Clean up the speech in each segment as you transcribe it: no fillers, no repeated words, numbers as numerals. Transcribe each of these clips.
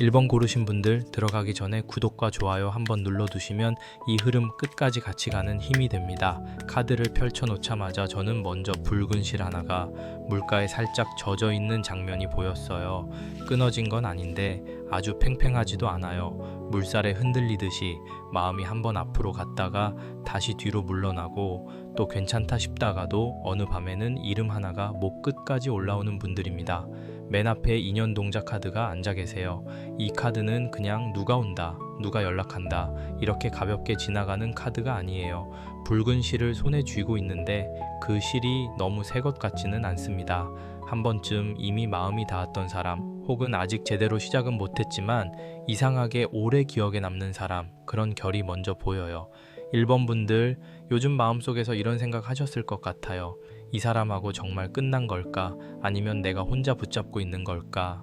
1번 고르신 분들 들어가기 전에 구독과 좋아요 한번 눌러두시면 이 흐름 끝까지 같이 가는 힘이 됩니다. 카드를 펼쳐놓자마자 저는 먼저 붉은 실 하나가 물가에 살짝 젖어 있는 장면이 보였어요. 끊어진 건 아닌데 아주 팽팽하지도 않아요. 물살에 흔들리듯이 마음이 한번 앞으로 갔다가 다시 뒤로 물러나고 또 괜찮다 싶다가도 어느 밤에는 이름 하나가 목 끝까지 올라오는 분들입니다. 맨 앞에 인연 동작 카드가 앉아 계세요. 이 카드는 그냥 누가 온다, 누가 연락한다 이렇게 가볍게 지나가는 카드가 아니에요. 붉은 실을 손에 쥐고 있는데 그 실이 너무 새 것 같지는 않습니다. 한 번쯤 이미 마음이 닿았던 사람, 혹은 아직 제대로 시작은 못했지만 이상하게 오래 기억에 남는 사람, 그런 결이 먼저 보여요. 1번 분들 요즘 마음속에서 이런 생각 하셨을 것 같아요. 이 사람하고 정말 끝난 걸까? 아니면 내가 혼자 붙잡고 있는 걸까?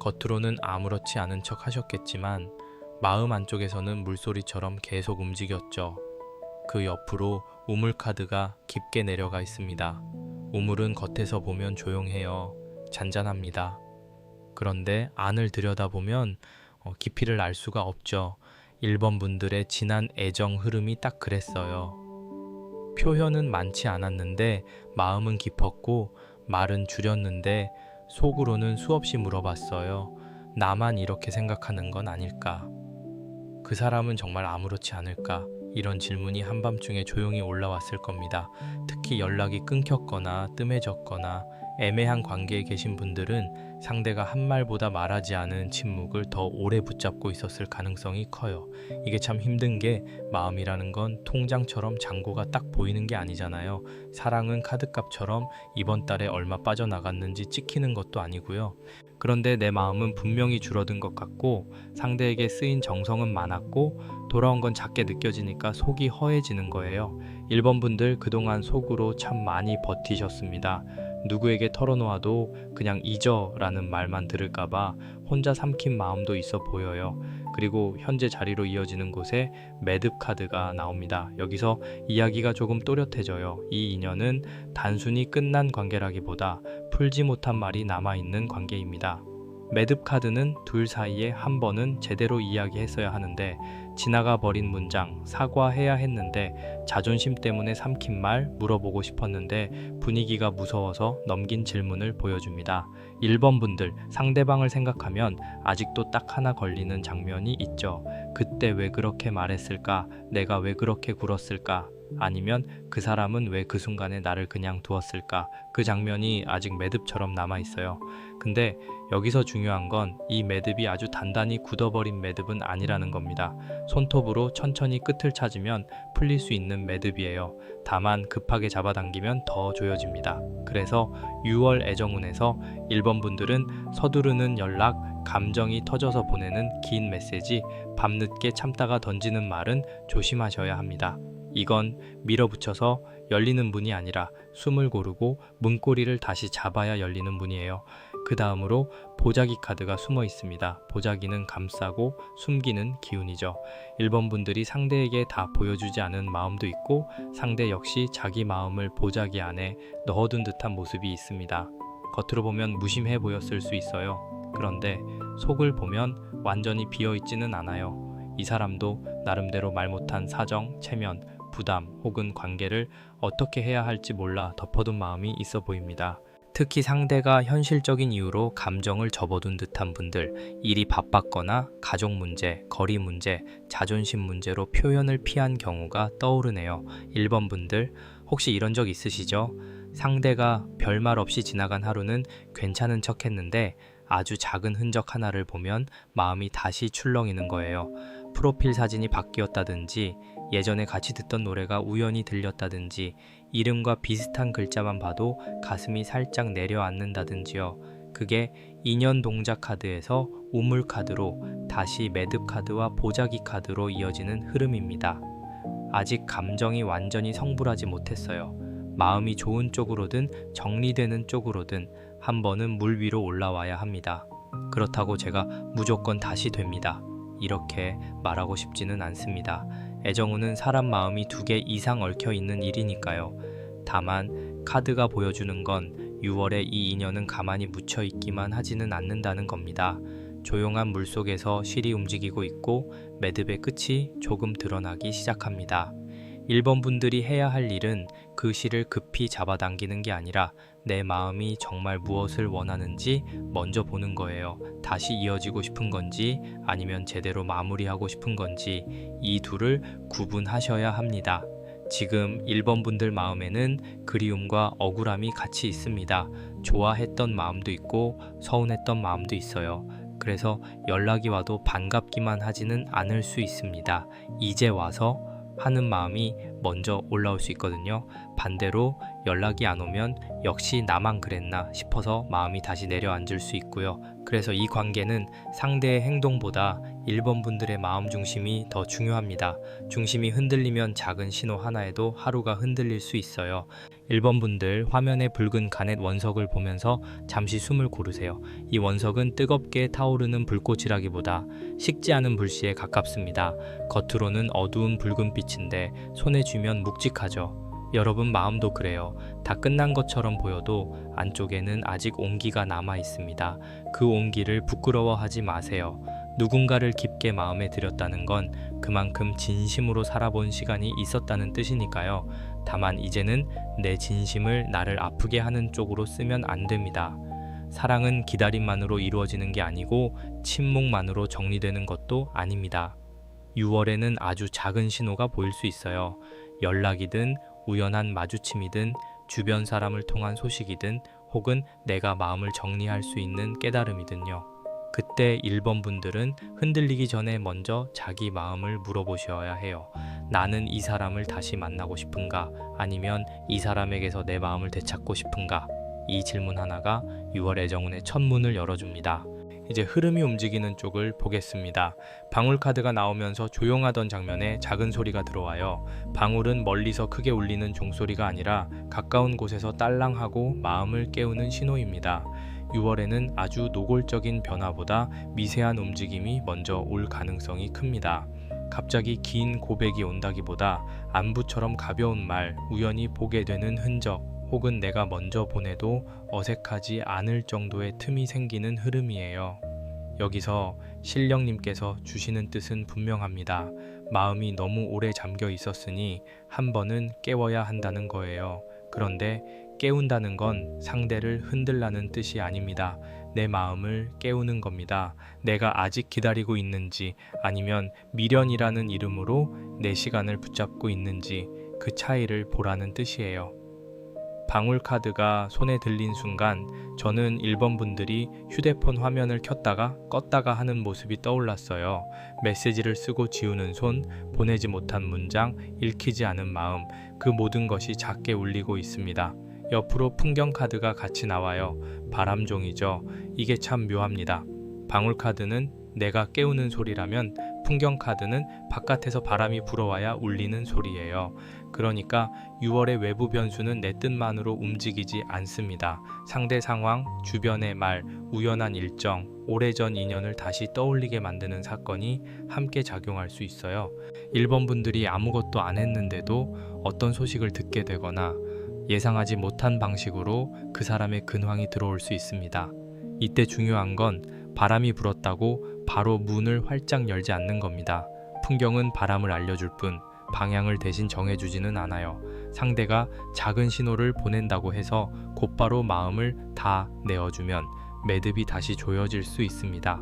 겉으로는 아무렇지 않은 척 하셨겠지만 마음 안쪽에서는 물소리처럼 계속 움직였죠. 그 옆으로 우물 카드가 깊게 내려가 있습니다. 우물은 겉에서 보면 조용해요. 잔잔합니다. 그런데 안을 들여다보면 깊이를 알 수가 없죠. 1번 분들의 진한 애정 흐름이 딱 그랬어요. 표현은 많지 않았는데 마음은 깊었고 말은 줄였는데 속으로는 수없이 물어봤어요. 나만 이렇게 생각하는 건 아닐까? 그 사람은 정말 아무렇지 않을까? 이런 질문이 한밤중에 조용히 올라왔을 겁니다. 특히 연락이 끊겼거나 뜸해졌거나 애매한 관계에 계신 분들은 상대가 한 말보다 말하지 않은 침묵을 더 오래 붙잡고 있었을 가능성이 커요. 이게 참 힘든 게 마음이라는 건 통장처럼 잔고가 딱 보이는 게 아니잖아요. 사랑은 카드값처럼 이번 달에 얼마 빠져나갔는지 찍히는 것도 아니고요. 그런데 내 마음은 분명히 줄어든 것 같고 상대에게 쓰인 정성은 많았고 돌아온 건 작게 느껴지니까 속이 허해지는 거예요. 1번 분들 그동안 속으로 참 많이 버티셨습니다. 누구에게 털어놓아도 그냥 잊어 라는 말만 들을까봐 혼자 삼킨 마음도 있어 보여요. 그리고 현재 자리로 이어지는 곳에 매듭 카드가 나옵니다. 여기서 이야기가 조금 또렷해져요. 이 인연은 단순히 끝난 관계라기보다 풀지 못한 말이 남아있는 관계입니다. 매듭 카드는 둘 사이에 한 번은 제대로 이야기했어야 하는데 지나가 버린 문장, 사과해야 했는데 자존심 때문에 삼킨 말, 물어보고 싶었는데 분위기가 무서워서 넘긴 질문을 보여줍니다. 1번 분들, 상대방을 생각하면 아직도 딱 하나 걸리는 장면이 있죠. 그때 왜 그렇게 말했을까? 내가 왜 그렇게 굴었을까? 아니면 그 사람은 왜 그 순간에 나를 그냥 두었을까? 그 장면이 아직 매듭처럼 남아있어요. 근데 여기서 중요한 건 이 매듭이 아주 단단히 굳어버린 매듭은 아니라는 겁니다. 손톱으로 천천히 끝을 찾으면 풀릴 수 있는 매듭이에요. 다만 급하게 잡아당기면 더 조여집니다. 그래서 6월 애정운에서 1번 분들은 서두르는 연락, 감정이 터져서 보내는 긴 메시지, 밤늦게 참다가 던지는 말은 조심하셔야 합니다. 이건 밀어붙여서 열리는 문이 아니라 숨을 고르고 문고리를 다시 잡아야 열리는 문이에요. 그 다음으로 보자기 카드가 숨어 있습니다. 보자기는 감싸고 숨기는 기운이죠. 1번 분들이 상대에게 다 보여주지 않은 마음도 있고 상대 역시 자기 마음을 보자기 안에 넣어둔 듯한 모습이 있습니다. 겉으로 보면 무심해 보였을 수 있어요. 그런데 속을 보면 완전히 비어있지는 않아요. 이 사람도 나름대로 말 못한 사정, 체면, 부담 혹은 관계를 어떻게 해야 할지 몰라 덮어둔 마음이 있어 보입니다. 특히 상대가 현실적인 이유로 감정을 접어둔 듯한 분들, 일이 바빴거나 가족 문제, 거리 문제, 자존심 문제로 표현을 피한 경우가 떠오르네요. 1번 분들, 혹시 이런 적 있으시죠? 상대가 별말 없이 지나간 하루는 괜찮은 척 했는데 아주 작은 흔적 하나를 보면 마음이 다시 출렁이는 거예요. 프로필 사진이 바뀌었다든지 예전에 같이 듣던 노래가 우연히 들렸다든지 이름과 비슷한 글자만 봐도 가슴이 살짝 내려앉는다든지요. 그게 인연 동작 카드에서 우물 카드로 다시 매듭 카드와 보자기 카드로 이어지는 흐름입니다. 아직 감정이 완전히 성불하지 못했어요. 마음이 좋은 쪽으로든 정리되는 쪽으로든 한 번은 물 위로 올라와야 합니다. 그렇다고 제가 무조건 다시 됩니다. 이렇게 말하고 싶지는 않습니다. 애정운은 사람 마음이 2개 이상 얽혀 있는 일이니까요. 다만 카드가 보여주는 건 6월에 이 인연은 가만히 묻혀 있기만 하지는 않는다는 겁니다. 조용한 물속에서 실이 움직이고 있고 매듭의 끝이 조금 드러나기 시작합니다. 1번 분들이 해야 할 일은 그 실을 급히 잡아당기는 게 아니라 내 마음이 정말 무엇을 원하는지 먼저 보는 거예요. 다시 이어지고 싶은 건지 아니면 제대로 마무리하고 싶은 건지 이 둘을 구분하셔야 합니다. 지금 1번 분들 마음에는 그리움과 억울함이 같이 있습니다. 좋아했던 마음도 있고 서운했던 마음도 있어요. 그래서 연락이 와도 반갑기만 하지는 않을 수 있습니다. 이제 와서 하는 마음이 먼저 올라올 수 있거든요. 반대로 연락이 안 오면 역시 나만 그랬나 싶어서 마음이 다시 내려앉을 수 있고요. 그래서 이 관계는 상대의 행동보다 1번 분들의 마음 중심이 더 중요합니다. 중심이 흔들리면 작은 신호 하나에도 하루가 흔들릴 수 있어요. 1번 분들 화면에 붉은 가넷 원석을 보면서 잠시 숨을 고르세요. 이 원석은 뜨겁게 타오르는 불꽃이라기보다 식지 않은 불씨에 가깝습니다. 겉으로는 어두운 붉은 빛인데 손에 쥐면 묵직하죠. 여러분 마음도 그래요. 다 끝난 것처럼 보여도 안쪽에는 아직 온기가 남아 있습니다. 그 온기를 부끄러워하지 마세요. 누군가를 깊게 마음에 들였다는 건 그만큼 진심으로 살아본 시간이 있었다는 뜻이니까요. 다만 이제는 내 진심을 나를 아프게 하는 쪽으로 쓰면 안 됩니다. 사랑은 기다림만으로 이루어지는 게 아니고 침묵만으로 정리되는 것도 아닙니다. 6월에는 아주 작은 신호가 보일 수 있어요. 연락이든 우연한 마주침이든 주변 사람을 통한 소식이든 혹은 내가 마음을 정리할 수 있는 깨달음이든요. 그때 1번 분들은 흔들리기 전에 먼저 자기 마음을 물어보셔야 해요. 나는 이 사람을 다시 만나고 싶은가? 아니면 이 사람에게서 내 마음을 되찾고 싶은가? 이 질문 하나가 6월 애정운의 첫 문을 열어줍니다. 이제 흐름이 움직이는 쪽을 보겠습니다. 방울 카드가 나오면서 조용하던 장면에 작은 소리가 들어와요. 방울은 멀리서 크게 울리는 종소리가 아니라 가까운 곳에서 딸랑하고 마음을 깨우는 신호입니다. 6월에는 아주 노골적인 변화보다 미세한 움직임이 먼저 올 가능성이 큽니다. 갑자기 긴 고백이 온다기보다 안부처럼 가벼운 말, 우연히 보게 되는 흔적, 혹은 내가 먼저 보내도 어색하지 않을 정도의 틈이 생기는 흐름이에요. 여기서 신령님께서 주시는 뜻은 분명합니다. 마음이 너무 오래 잠겨 있었으니 한 번은 깨워야 한다는 거예요. 그런데 깨운다는 건 상대를 흔들라는 뜻이 아닙니다. 내 마음을 깨우는 겁니다. 내가 아직 기다리고 있는지 아니면 미련이라는 이름으로 내 시간을 붙잡고 있는지 그 차이를 보라는 뜻이에요. 방울 카드가 손에 들린 순간 저는 1번 분들이 휴대폰 화면을 켰다가 껐다가 하는 모습이 떠올랐어요. 메시지를 쓰고 지우는 손, 보내지 못한 문장, 읽히지 않은 마음, 그 모든 것이 작게 울리고 있습니다. 옆으로 풍경 카드가 같이 나와요. 바람종이죠. 이게 참 묘합니다. 방울 카드는 내가 깨우는 소리라면 풍경 카드는 바깥에서 바람이 불어와야 울리는 소리예요. 그러니까 6월의 외부 변수는 내 뜻만으로 움직이지 않습니다. 상대 상황, 주변의 말, 우연한 일정, 오래전 인연을 다시 떠올리게 만드는 사건이 함께 작용할 수 있어요. 1번 분들이 아무것도 안 했는데도 어떤 소식을 듣게 되거나 예상하지 못한 방식으로 그 사람의 근황이 들어올 수 있습니다. 이때 중요한 건 바람이 불었다고 바로 문을 활짝 열지 않는 겁니다. 풍경은 바람을 알려줄 뿐 방향을 대신 정해주지는 않아요. 상대가 작은 신호를 보낸다고 해서 곧바로 마음을 다 내어주면 매듭이 다시 조여질 수 있습니다.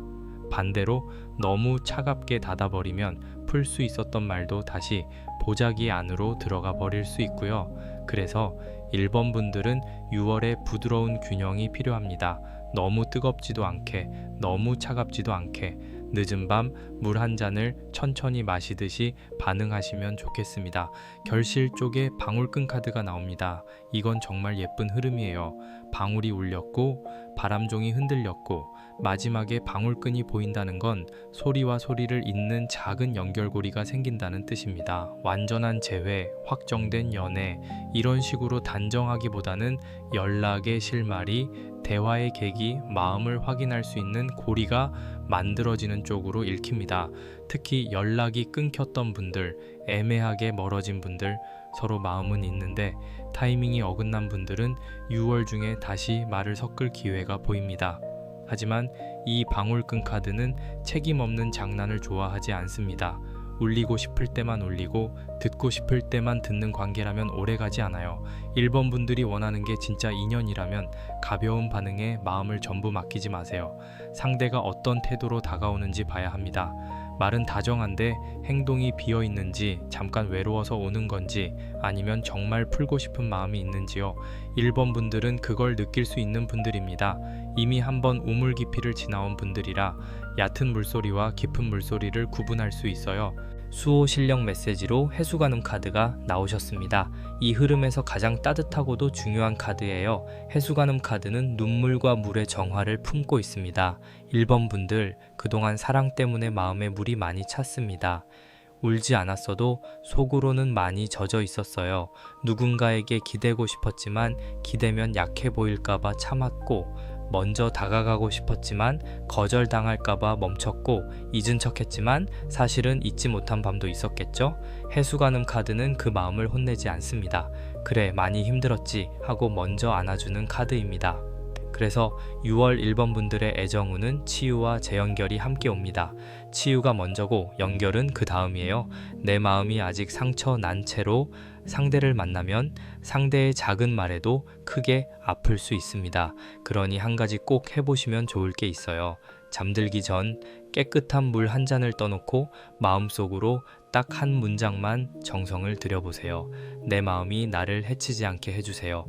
반대로 너무 차갑게 닫아버리면 풀 수 있었던 말도 다시 보자기 안으로 들어가 버릴 수 있고요. 그래서 1번 분들은 6월의 부드러운 균형이 필요합니다. 너무 뜨겁지도 않게, 너무 차갑지도 않게, 늦은 밤 물 한 잔을 천천히 마시듯이 반응하시면 좋겠습니다. 결실 쪽에 방울끈 카드가 나옵니다. 이건 정말 예쁜 흐름이에요. 방울이 울렸고 바람종이 흔들렸고 마지막에 방울끈이 보인다는 건 소리와 소리를 잇는 작은 연결고리가 생긴다는 뜻입니다. 완전한 재회, 확정된 연애, 이런 식으로 단정하기보다는 연락의 실마리, 대화의 계기, 마음을 확인할 수 있는 고리가 만들어지는 쪽으로 읽힙니다. 특히 연락이 끊겼던 분들, 애매하게 멀어진 분들, 서로 마음은 있는데 타이밍이 어긋난 분들은 6월 중에 다시 말을 섞을 기회가 보입니다. 하지만 이 방울끈 카드는 책임 없는 장난을 좋아하지 않습니다. 울리고 싶을 때만 울리고 듣고 싶을 때만 듣는 관계라면 오래가지 않아요. 1번 분들이 원하는 게 진짜 인연이라면 가벼운 반응에 마음을 전부 맡기지 마세요. 상대가 어떤 태도로 다가오는지 봐야 합니다. 말은 다정한데 행동이 비어있는지, 잠깐 외로워서 오는 건지, 아니면 정말 풀고 싶은 마음이 있는지요. 1번 분들은 그걸 느낄 수 있는 분들입니다. 이미 한번 우물 깊이를 지나온 분들이라 얕은 물소리와 깊은 물소리를 구분할 수 있어요. 수호 실력 메시지로 해수관음 카드가 나오셨습니다. 이 흐름에서 가장 따뜻하고도 중요한 카드예요. 해수관음 카드는 눈물과 물의 정화를 품고 있습니다. 1번 분들, 그동안 사랑 때문에 마음에 물이 많이 찼습니다. 울지 않았어도 속으로는 많이 젖어 있었어요. 누군가에게 기대고 싶었지만 기대면 약해 보일까봐 참았고, 먼저 다가가고 싶었지만 거절당할까봐 멈췄고, 잊은 척했지만 사실은 잊지 못한 밤도 있었겠죠? 해수관음 카드는 그 마음을 혼내지 않습니다. 그래, 많이 힘들었지 하고 먼저 안아주는 카드입니다. 그래서 6월 1번 분들의 애정운은 치유와 재연결이 함께 옵니다. 치유가 먼저고 연결은 그 다음이에요. 내 마음이 아직 상처 난 채로 상대를 만나면 상대의 작은 말에도 크게 아플 수 있습니다. 그러니 한 가지 꼭 해보시면 좋을 게 있어요. 잠들기 전 깨끗한 물 한 잔을 떠놓고 마음속으로 딱 한 문장만 정성을 들여보세요. 내 마음이 나를 해치지 않게 해주세요.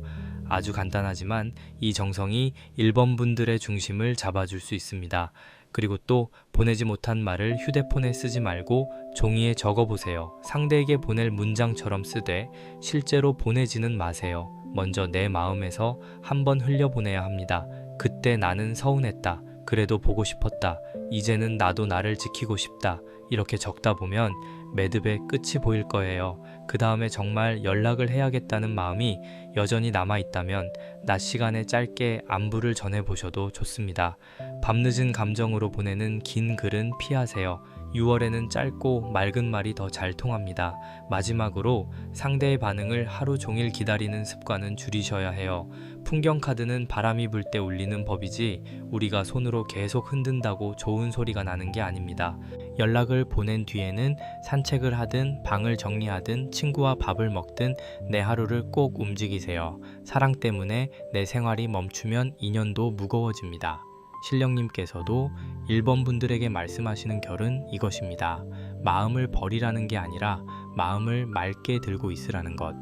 아주 간단하지만 이 정성이 1번 분들의 중심을 잡아줄 수 있습니다. 그리고 또 보내지 못한 말을 휴대폰에 쓰지 말고 종이에 적어보세요. 상대에게 보낼 문장처럼 쓰되 실제로 보내지는 마세요. 먼저 내 마음에서 한번 흘려보내야 합니다. 그때 나는 서운했다. 그래도 보고 싶었다. 이제는 나도 나를 지키고 싶다. 이렇게 적다 보면 매듭의 끝이 보일 거예요. 그 다음에 정말 연락을 해야겠다는 마음이 여전히 남아있다면 낮 시간에 짧게 안부를 전해보셔도 좋습니다. 밤늦은 감정으로 보내는 긴 글은 피하세요. 6월에는 짧고 맑은 말이 더 잘 통합니다. 마지막으로 상대의 반응을 하루 종일 기다리는 습관은 줄이셔야 해요. 풍경 카드는 바람이 불 때 울리는 법이지 우리가 손으로 계속 흔든다고 좋은 소리가 나는 게 아닙니다. 연락을 보낸 뒤에는 산책을 하든 방을 정리하든 친구와 밥을 먹든 내 하루를 꼭 움직이세요. 사랑 때문에 내 생활이 멈추면 인연도 무거워집니다. 신령님께서도 1번 분들에게 말씀하시는 결은 이것입니다. 마음을 버리라는 게 아니라 마음을 맑게 들고 있으라는 것.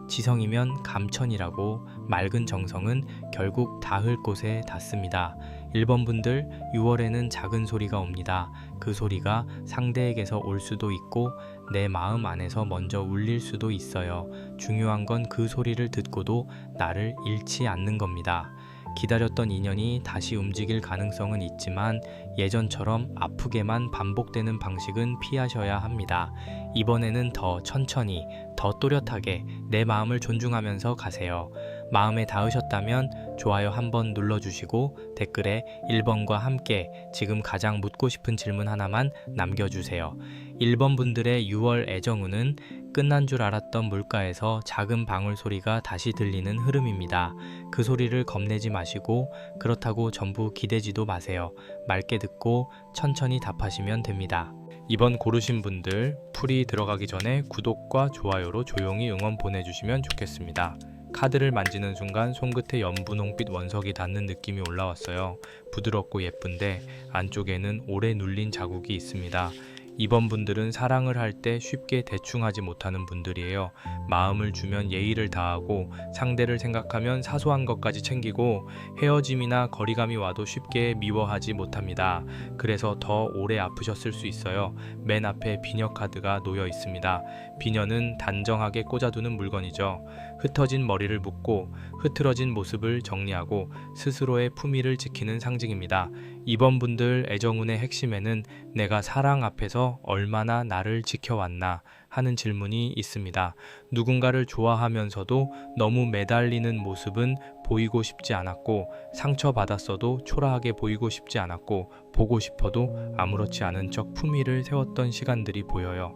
지성이면 감천이라고 맑은 정성은 결국 닿을 곳에 닿습니다. 1번 분들 6월에는 작은 소리가 옵니다. 그 소리가 상대에게서 올 수도 있고 내 마음 안에서 먼저 울릴 수도 있어요. 중요한 건 그 소리를 듣고도 나를 잃지 않는 겁니다. 기다렸던 인연이 다시 움직일 가능성은 있지만 예전처럼 아프게만 반복되는 방식은 피하셔야 합니다. 이번에는 더 천천히, 더 또렷하게 내 마음을 존중하면서 가세요. 마음에 닿으셨다면 좋아요 한번 눌러주시고 댓글에 1번과 함께 지금 가장 묻고 싶은 질문 하나만 남겨주세요. 1번 분들의 6월 애정운은 끝난 줄 알았던 물가에서 작은 방울 소리가 다시 들리는 흐름입니다. 그 소리를 겁내지 마시고 그렇다고 전부 기대지도 마세요. 맑게 듣고 천천히 답하시면 됩니다. 이번 고르신 분들 풀이 들어가기 전에 구독과 좋아요로 조용히 응원 보내주시면 좋겠습니다. 카드를 만지는 순간 손끝에 연분홍빛 원석이 닿는 느낌이 올라왔어요. 부드럽고 예쁜데 안쪽에는 오래 눌린 자국이 있습니다. 이번 분들은 사랑을 할 때 쉽게 대충 하지 못하는 분들이에요. 마음을 주면 예의를 다하고 상대를 생각하면 사소한 것까지 챙기고 헤어짐이나 거리감이 와도 쉽게 미워하지 못합니다. 그래서 더 오래 아프셨을 수 있어요. 맨 앞에 비녀 카드가 놓여 있습니다. 비녀는 단정하게 꽂아두는 물건이죠. 흩어진 머리를 묶고 흐트러진 모습을 정리하고 스스로의 품위를 지키는 상징입니다. 이번 분들 애정운의 핵심에는 내가 사랑 앞에서 얼마나 나를 지켜왔나 하는 질문이 있습니다. 누군가를 좋아하면서도 너무 매달리는 모습은 보이고 싶지 않았고 상처받았어도 초라하게 보이고 싶지 않았고 보고 싶어도 아무렇지 않은 척 품위를 세웠던 시간들이 보여요.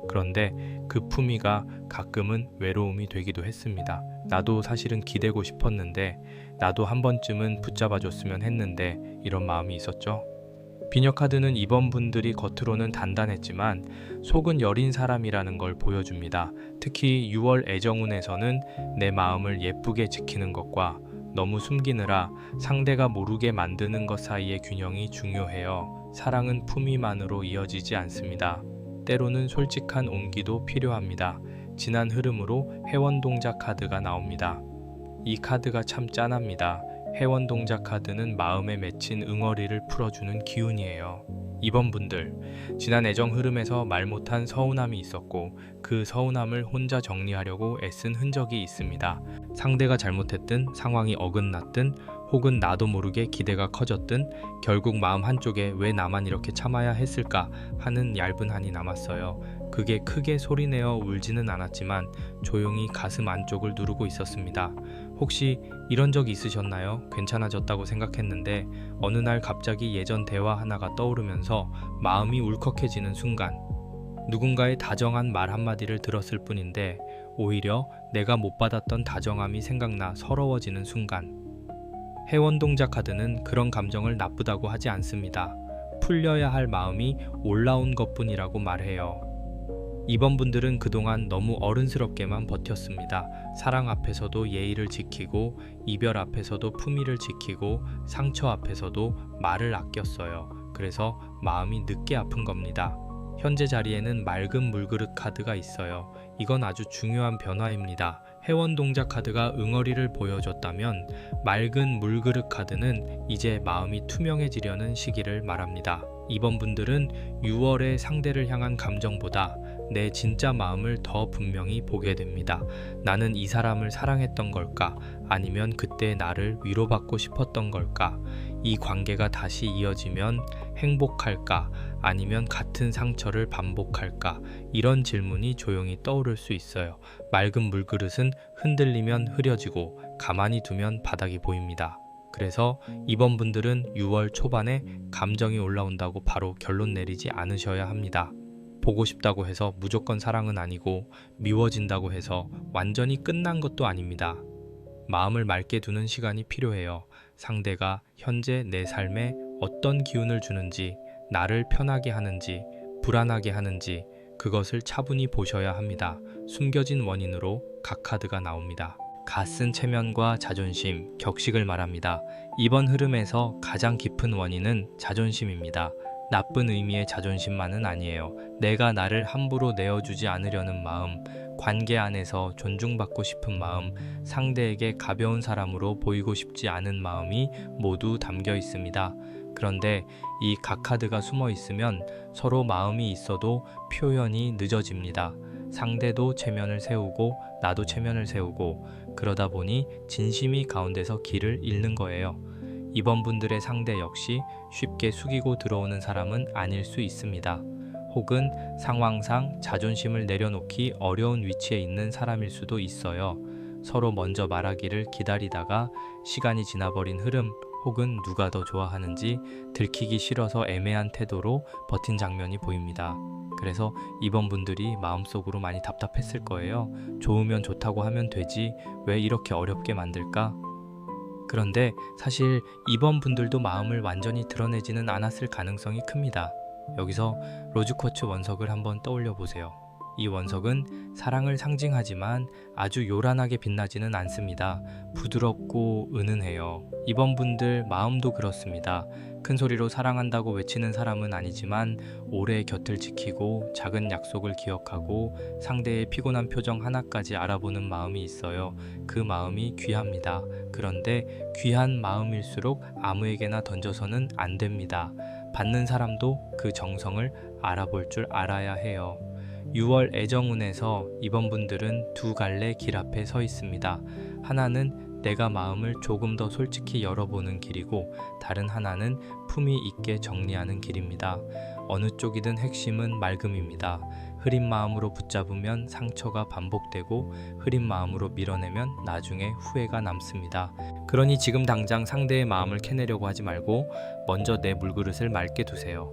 그런데 그 품위가 가끔은 외로움이 되기도 했습니다. 나도 사실은 기대고 싶었는데, 나도 한 번쯤은 붙잡아줬으면 했는데, 이런 마음이 있었죠. 비녀카드는 이번 분들이 겉으로는 단단했지만 속은 여린 사람이라는 걸 보여줍니다. 특히 6월 애정운에서는 내 마음을 예쁘게 지키는 것과 너무 숨기느라 상대가 모르게 만드는 것 사이의 균형이 중요해요. 사랑은 품위만으로 이어지지 않습니다. 때로는 솔직한 온기도 필요합니다. 지난 흐름으로 회원동작 카드가 나옵니다. 이 카드가 참 짠합니다. 회원동작 카드는 마음에 맺힌 응어리를 풀어주는 기운이에요. 이번 분들, 지난 애정 흐름에서 말 못한 서운함이 있었고 그 서운함을 혼자 정리하려고 애쓴 흔적이 있습니다. 상대가 잘못했든 상황이 어긋났든 혹은 나도 모르게 기대가 커졌든 결국 마음 한쪽에 왜 나만 이렇게 참아야 했을까 하는 얇은 한이 남았어요. 그게 크게 소리내어 울지는 않았지만 조용히 가슴 안쪽을 누르고 있었습니다. 혹시 이런 적 있으셨나요? 괜찮아졌다고 생각했는데 어느 날 갑자기 예전 대화 하나가 떠오르면서 마음이 울컥해지는 순간, 누군가의 다정한 말 한마디를 들었을 뿐인데 오히려 내가 못 받았던 다정함이 생각나 서러워지는 순간, 회원동작 카드는 그런 감정을 나쁘다고 하지 않습니다. 풀려야 할 마음이 올라온 것뿐이라고 말해요. 이번 분들은 그동안 너무 어른스럽게만 버텼습니다. 사랑 앞에서도 예의를 지키고 이별 앞에서도 품위를 지키고 상처 앞에서도 말을 아꼈어요. 그래서 마음이 늦게 아픈 겁니다. 현재 자리에는 맑은 물그릇 카드가 있어요. 이건 아주 중요한 변화입니다. 회원동작 카드가 응어리를 보여줬다면 맑은 물그릇 카드는 이제 마음이 투명해지려는 시기를 말합니다. 이번 분들은 6월의 상대를 향한 감정보다 내 진짜 마음을 더 분명히 보게 됩니다. 나는 이 사람을 사랑했던 걸까? 아니면 그때 나를 위로받고 싶었던 걸까? 이 관계가 다시 이어지면 행복할까? 아니면 같은 상처를 반복할까? 이런 질문이 조용히 떠오를 수 있어요. 맑은 물그릇은 흔들리면 흐려지고 가만히 두면 바닥이 보입니다. 그래서 이번 분들은 6월 초반에 감정이 올라온다고 바로 결론 내리지 않으셔야 합니다. 보고 싶다고 해서 무조건 사랑은 아니고 미워진다고 해서 완전히 끝난 것도 아닙니다. 마음을 맑게 두는 시간이 필요해요. 상대가 현재 내 삶에 어떤 기운을 주는지, 나를 편하게 하는지, 불안하게 하는지 그것을 차분히 보셔야 합니다. 숨겨진 원인으로 각 카드가 나옵니다. 갓쓴 체면과 자존심, 격식을 말합니다. 이번 흐름에서 가장 깊은 원인은 자존심입니다. 나쁜 의미의 자존심만은 아니에요. 내가 나를 함부로 내어주지 않으려는 마음, 관계 안에서 존중받고 싶은 마음, 상대에게 가벼운 사람으로 보이고 싶지 않은 마음이 모두 담겨 있습니다. 그런데 이 각 카드가 숨어 있으면 서로 마음이 있어도 표현이 늦어집니다. 상대도 체면을 세우고 나도 체면을 세우고 그러다 보니 진심이 가운데서 길을 잃는 거예요. 이번 분들의 상대 역시 쉽게 숙이고 들어오는 사람은 아닐 수 있습니다. 혹은 상황상 자존심을 내려놓기 어려운 위치에 있는 사람일 수도 있어요. 서로 먼저 말하기를 기다리다가 시간이 지나버린 흐름 혹은 누가 더 좋아하는지 들키기 싫어서 애매한 태도로 버틴 장면이 보입니다. 그래서 이번 분들이 마음속으로 많이 답답했을 거예요. 좋으면 좋다고 하면 되지 왜 이렇게 어렵게 만들까? 그런데 사실 이번 분들도 마음을 완전히 드러내지는 않았을 가능성이 큽니다. 여기서 로즈쿼츠 원석을 한번 떠올려 보세요. 이 원석은 사랑을 상징하지만 아주 요란하게 빛나지는 않습니다. 부드럽고 은은해요. 이번 분들 마음도 그렇습니다. 큰 소리로 사랑한다고 외치는 사람은 아니지만 오래 곁을 지키고 작은 약속을 기억하고 상대의 피곤한 표정 하나까지 알아보는 마음이 있어요. 그 마음이 귀합니다. 그런데 귀한 마음일수록 아무에게나 던져서는 안 됩니다. 받는 사람도 그 정성을 알아볼 줄 알아야 해요. 6월 애정운에서 이번 분들은 두 갈래 길 앞에 서 있습니다. 하나는 내가 마음을 조금 더 솔직히 열어보는 길이고 다른 하나는 품위 있게 정리하는 길입니다. 어느 쪽이든 핵심은 맑음입니다. 흐린 마음으로 붙잡으면 상처가 반복되고 흐린 마음으로 밀어내면 나중에 후회가 남습니다. 그러니 지금 당장 상대의 마음을 캐내려고 하지 말고 먼저 내 물그릇을 맑게 두세요.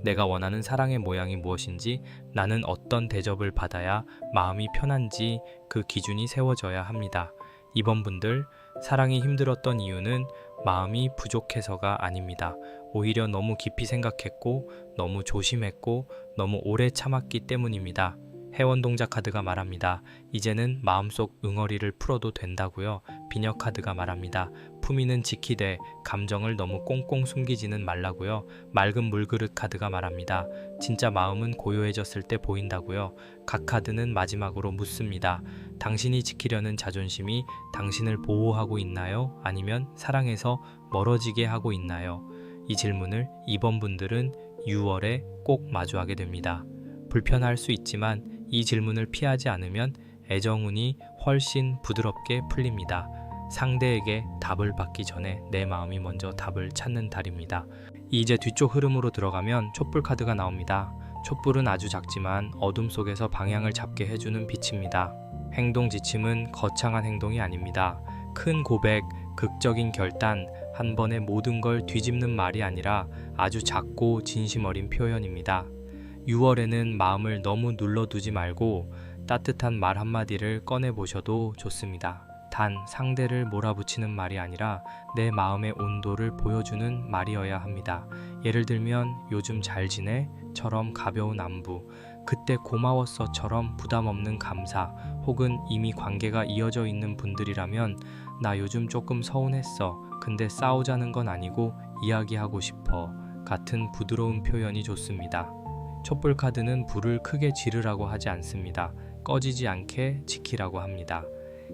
내가 원하는 사랑의 모양이 무엇인지, 나는 어떤 대접을 받아야 마음이 편한지 그 기준이 세워져야 합니다. 이번 분들, 사랑이 힘들었던 이유는 마음이 부족해서가 아닙니다. 오히려 너무 깊이 생각했고, 너무 조심했고, 너무 오래 참았기 때문입니다. 회원동작 카드가 말합니다. 이제는 마음속 응어리를 풀어도 된다고요. 비녀 카드가 말합니다. 품위는 지키되 감정을 너무 꽁꽁 숨기지는 말라고요. 맑은 물그릇 카드가 말합니다. 진짜 마음은 고요해졌을 때 보인다고요. 각 카드는 마지막으로 묻습니다. 당신이 지키려는 자존심이 당신을 보호하고 있나요? 아니면 사랑해서 멀어지게 하고 있나요? 이 질문을 이번 분들은 6월에 꼭 마주하게 됩니다. 불편할 수 있지만 이 질문을 피하지 않으면 애정운이 훨씬 부드럽게 풀립니다. 상대에게 답을 받기 전에 내 마음이 먼저 답을 찾는 달입니다. 이제 뒤쪽 흐름으로 들어가면 촛불 카드가 나옵니다. 촛불은 아주 작지만 어둠 속에서 방향을 잡게 해주는 빛입니다. 행동 지침은 거창한 행동이 아닙니다. 큰 고백, 극적인 결단, 한 번에 모든 걸 뒤집는 말이 아니라 아주 작고 진심 어린 표현입니다. 6월에는 마음을 너무 눌러두지 말고 따뜻한 말 한마디를 꺼내보셔도 좋습니다. 단 상대를 몰아붙이는 말이 아니라 내 마음의 온도를 보여주는 말이어야 합니다. 예를 들면 요즘 잘 지내? 처럼 가벼운 안부, 그때 고마웠어?처럼 부담 없는 감사, 혹은 이미 관계가 이어져 있는 분들이라면 나 요즘 조금 서운했어. 근데 싸우자는 건 아니고 이야기하고 싶어. 같은 부드러운 표현이 좋습니다. 촛불 카드는 불을 크게 지르라고 하지 않습니다. 꺼지지 않게 지키라고 합니다.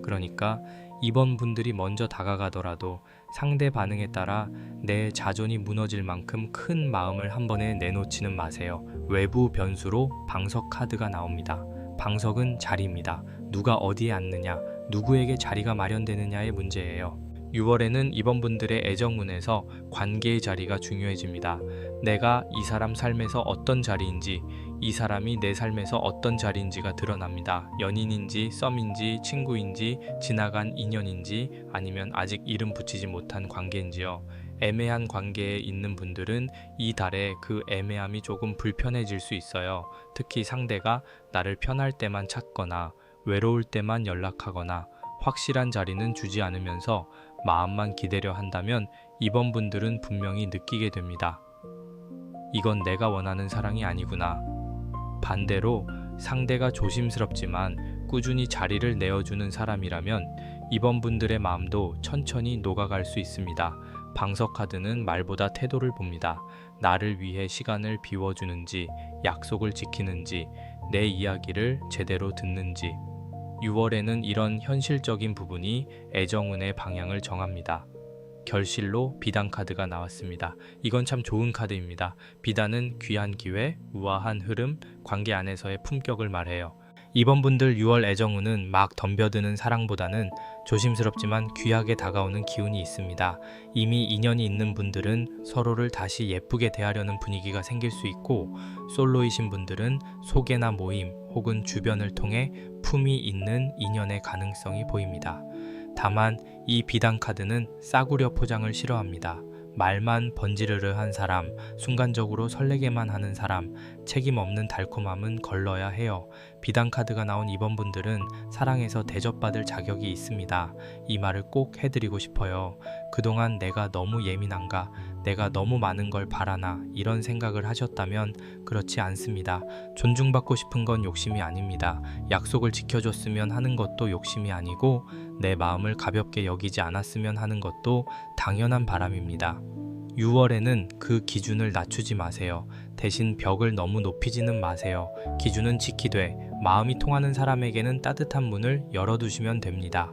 그러니까 이번 분들이 먼저 다가가더라도 상대 반응에 따라 내 자존이 무너질 만큼 큰 마음을 한 번에 내놓지는 마세요. 외부 변수로 방석 카드가 나옵니다. 방석은 자리입니다. 누가 어디에 앉느냐, 누구에게 자리가 마련되느냐의 문제예요. 6월에는 이번 분들의 애정운에서 관계의 자리가 중요해집니다. 내가 이 사람 삶에서 어떤 자리인지, 이 사람이 내 삶에서 어떤 자리인지가 드러납니다. 연인인지, 썸인지, 친구인지, 지나간 인연인지, 아니면 아직 이름 붙이지 못한 관계인지요. 애매한 관계에 있는 분들은 이 달에 그 애매함이 조금 불편해질 수 있어요. 특히 상대가 나를 편할 때만 찾거나 외로울 때만 연락하거나 확실한 자리는 주지 않으면서 마음만 기대려 한다면 이번 분들은 분명히 느끼게 됩니다. 이건 내가 원하는 사랑이 아니구나. 반대로 상대가 조심스럽지만 꾸준히 자리를 내어주는 사람이라면 이번 분들의 마음도 천천히 녹아갈 수 있습니다. 방석 카드는 말보다 태도를 봅니다. 나를 위해 시간을 비워주는지, 약속을 지키는지, 내 이야기를 제대로 듣는지. 6월에는 이런 현실적인 부분이 애정운의 방향을 정합니다. 결실로 비단 카드가 나왔습니다. 이건 참 좋은 카드입니다. 비단은 귀한 기회, 우아한 흐름, 관계 안에서의 품격을 말해요. 이번 분들 6월 애정운은 막 덤벼드는 사랑보다는 조심스럽지만 귀하게 다가오는 기운이 있습니다. 이미 인연이 있는 분들은 서로를 다시 예쁘게 대하려는 분위기가 생길 수 있고, 솔로이신 분들은 소개나 모임 혹은 주변을 통해 품이 있는 인연의 가능성이 보입니다. 다만 이 비단 카드는 싸구려 포장을 싫어합니다. 말만 번지르르한 사람, 순간적으로 설레게만 하는 사람, 책임 없는 달콤함은 걸러야 해요. 비단 카드가 나온 이번 분들은 사랑에서 대접받을 자격이 있습니다. 이 말을 꼭 해드리고 싶어요. 그동안 내가 너무 예민한가, 내가 너무 많은 걸 바라나 이런 생각을 하셨다면 그렇지 않습니다. 존중받고 싶은 건 욕심이 아닙니다. 약속을 지켜줬으면 하는 것도 욕심이 아니고, 내 마음을 가볍게 여기지 않았으면 하는 것도 당연한 바람입니다. 6월에는 그 기준을 낮추지 마세요. 대신 벽을 너무 높이지는 마세요. 기준은 지키되 마음이 통하는 사람에게는 따뜻한 문을 열어두시면 됩니다.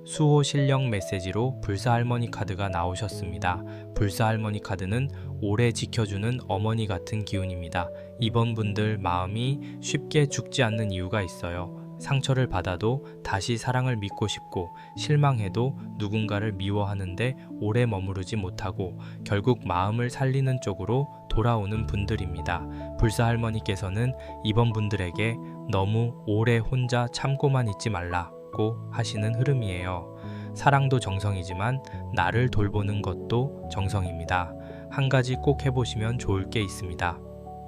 수호 실력 메시지로 불사할머니 카드가 나오셨습니다. 불사할머니 카드는 오래 지켜주는 어머니 같은 기운입니다. 이번 분들 마음이 쉽게 죽지 않는 이유가 있어요. 상처를 받아도 다시 사랑을 믿고 싶고, 실망해도 누군가를 미워하는데 오래 머무르지 못하고 결국 마음을 살리는 쪽으로 돌아오는 분들입니다. 불사할머니께서는 이번 분들에게 너무 오래 혼자 참고만 있지 말라고 하시는 흐름이에요. 사랑도 정성이지만 나를 돌보는 것도 정성입니다. 한 가지 꼭 해보시면 좋을 게 있습니다.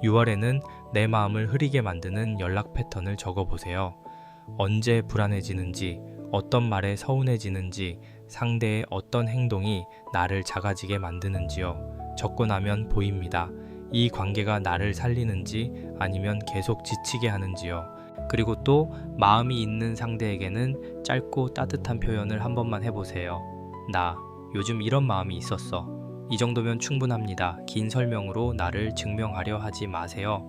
6월에는 내 마음을 흐리게 만드는 연락 패턴을 적어보세요. 언제 불안해지는지, 어떤 말에 서운해지는지, 상대의 어떤 행동이 나를 작아지게 만드는지요. 적고 나면 보입니다. 이 관계가 나를 살리는지 아니면 계속 지치게 하는지요. 그리고 또 마음이 있는 상대에게는 짧고 따뜻한 표현을 한 번만 해보세요. 나 요즘 이런 마음이 있었어. 이 정도면 충분합니다. 긴 설명으로 나를 증명하려 하지 마세요.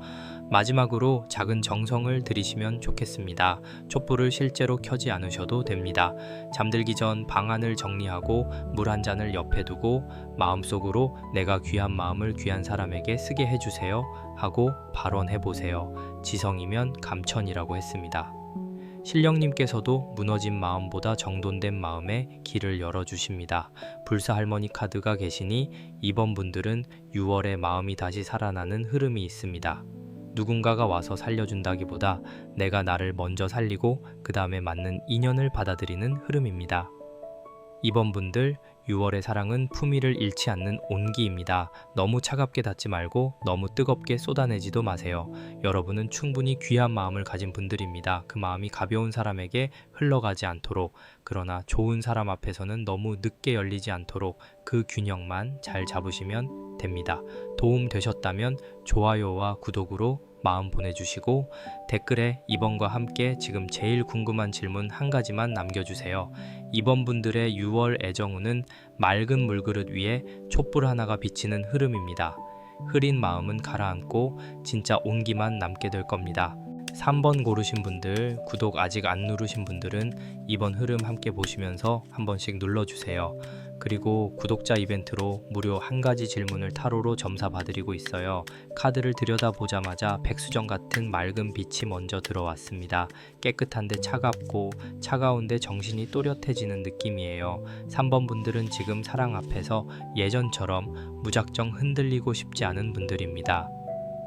마지막으로 작은 정성을 들이시면 좋겠습니다. 촛불을 실제로 켜지 않으셔도 됩니다. 잠들기 전 방안을 정리하고 물 한 잔을 옆에 두고 마음속으로 내가 귀한 마음을 귀한 사람에게 쓰게 해주세요 하고 발언해보세요. 지성이면 감천이라고 했습니다. 신령님께서도 무너진 마음보다 정돈된 마음에 길을 열어주십니다. 불사 할머니 카드가 계시니 이번 분들은 6월에 마음이 다시 살아나는 흐름이 있습니다. 누군가가 와서 살려준다기보다 내가 나를 먼저 살리고 그 다음에 맞는 인연을 받아들이는 흐름입니다. 이번 분들 6월의 사랑은 품위를 잃지 않는 온기입니다. 너무 차갑게 닫지 말고 너무 뜨겁게 쏟아내지도 마세요. 여러분은 충분히 귀한 마음을 가진 분들입니다. 그 마음이 가벼운 사람에게 흘러가지 않도록, 그러나 좋은 사람 앞에서는 너무 늦게 열리지 않도록 그 균형만 잘 잡으시면 됩니다. 도움 되셨다면 좋아요와 구독으로 마음 보내주시고 댓글에 2번과 함께 지금 제일 궁금한 질문 한 가지만 남겨주세요. 2번 분들의 6월 애정운은 맑은 물그릇 위에 촛불 하나가 비치는 흐름입니다. 흐린 마음은 가라앉고 진짜 온기만 남게 될 겁니다. 3번 고르신 분들, 구독 아직 안 누르신 분들은 이번 흐름 함께 보시면서 한 번씩 눌러주세요. 그리고 구독자 이벤트로 무료 한 가지 질문을 타로로 점사 봐드리고 있어요. 카드를 들여다보자마자 백수정 같은 맑은 빛이 먼저 들어왔습니다. 깨끗한데 차갑고 차가운데 정신이 또렷해지는 느낌이에요. 3번 분들은 지금 사랑 앞에서 예전처럼 무작정 흔들리고 싶지 않은 분들입니다.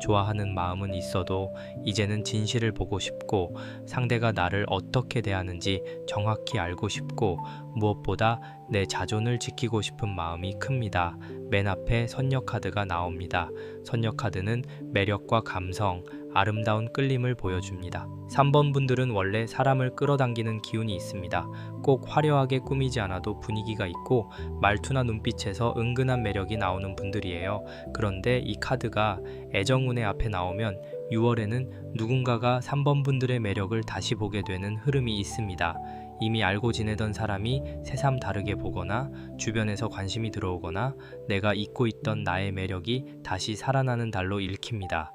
좋아하는 마음은 있어도 이제는 진실을 보고 싶고 상대가 나를 어떻게 대하는지 정확히 알고 싶고 무엇보다 내 자존을 지키고 싶은 마음이 큽니다. 맨 앞에 선녀 카드가 나옵니다. 선녀 카드는 매력과 감성, 아름다운 끌림을 보여줍니다. 3번 분들은 원래 사람을 끌어당기는 기운이 있습니다. 꼭 화려하게 꾸미지 않아도 분위기가 있고 말투나 눈빛에서 은근한 매력이 나오는 분들이에요. 그런데 이 카드가 애정운의 앞에 나오면 6월에는 누군가가 3번 분들의 매력을 다시 보게 되는 흐름이 있습니다. 이미 알고 지내던 사람이 새삼 다르게 보거나 주변에서 관심이 들어오거나 내가 잊고 있던 나의 매력이 다시 살아나는 달로 읽힙니다.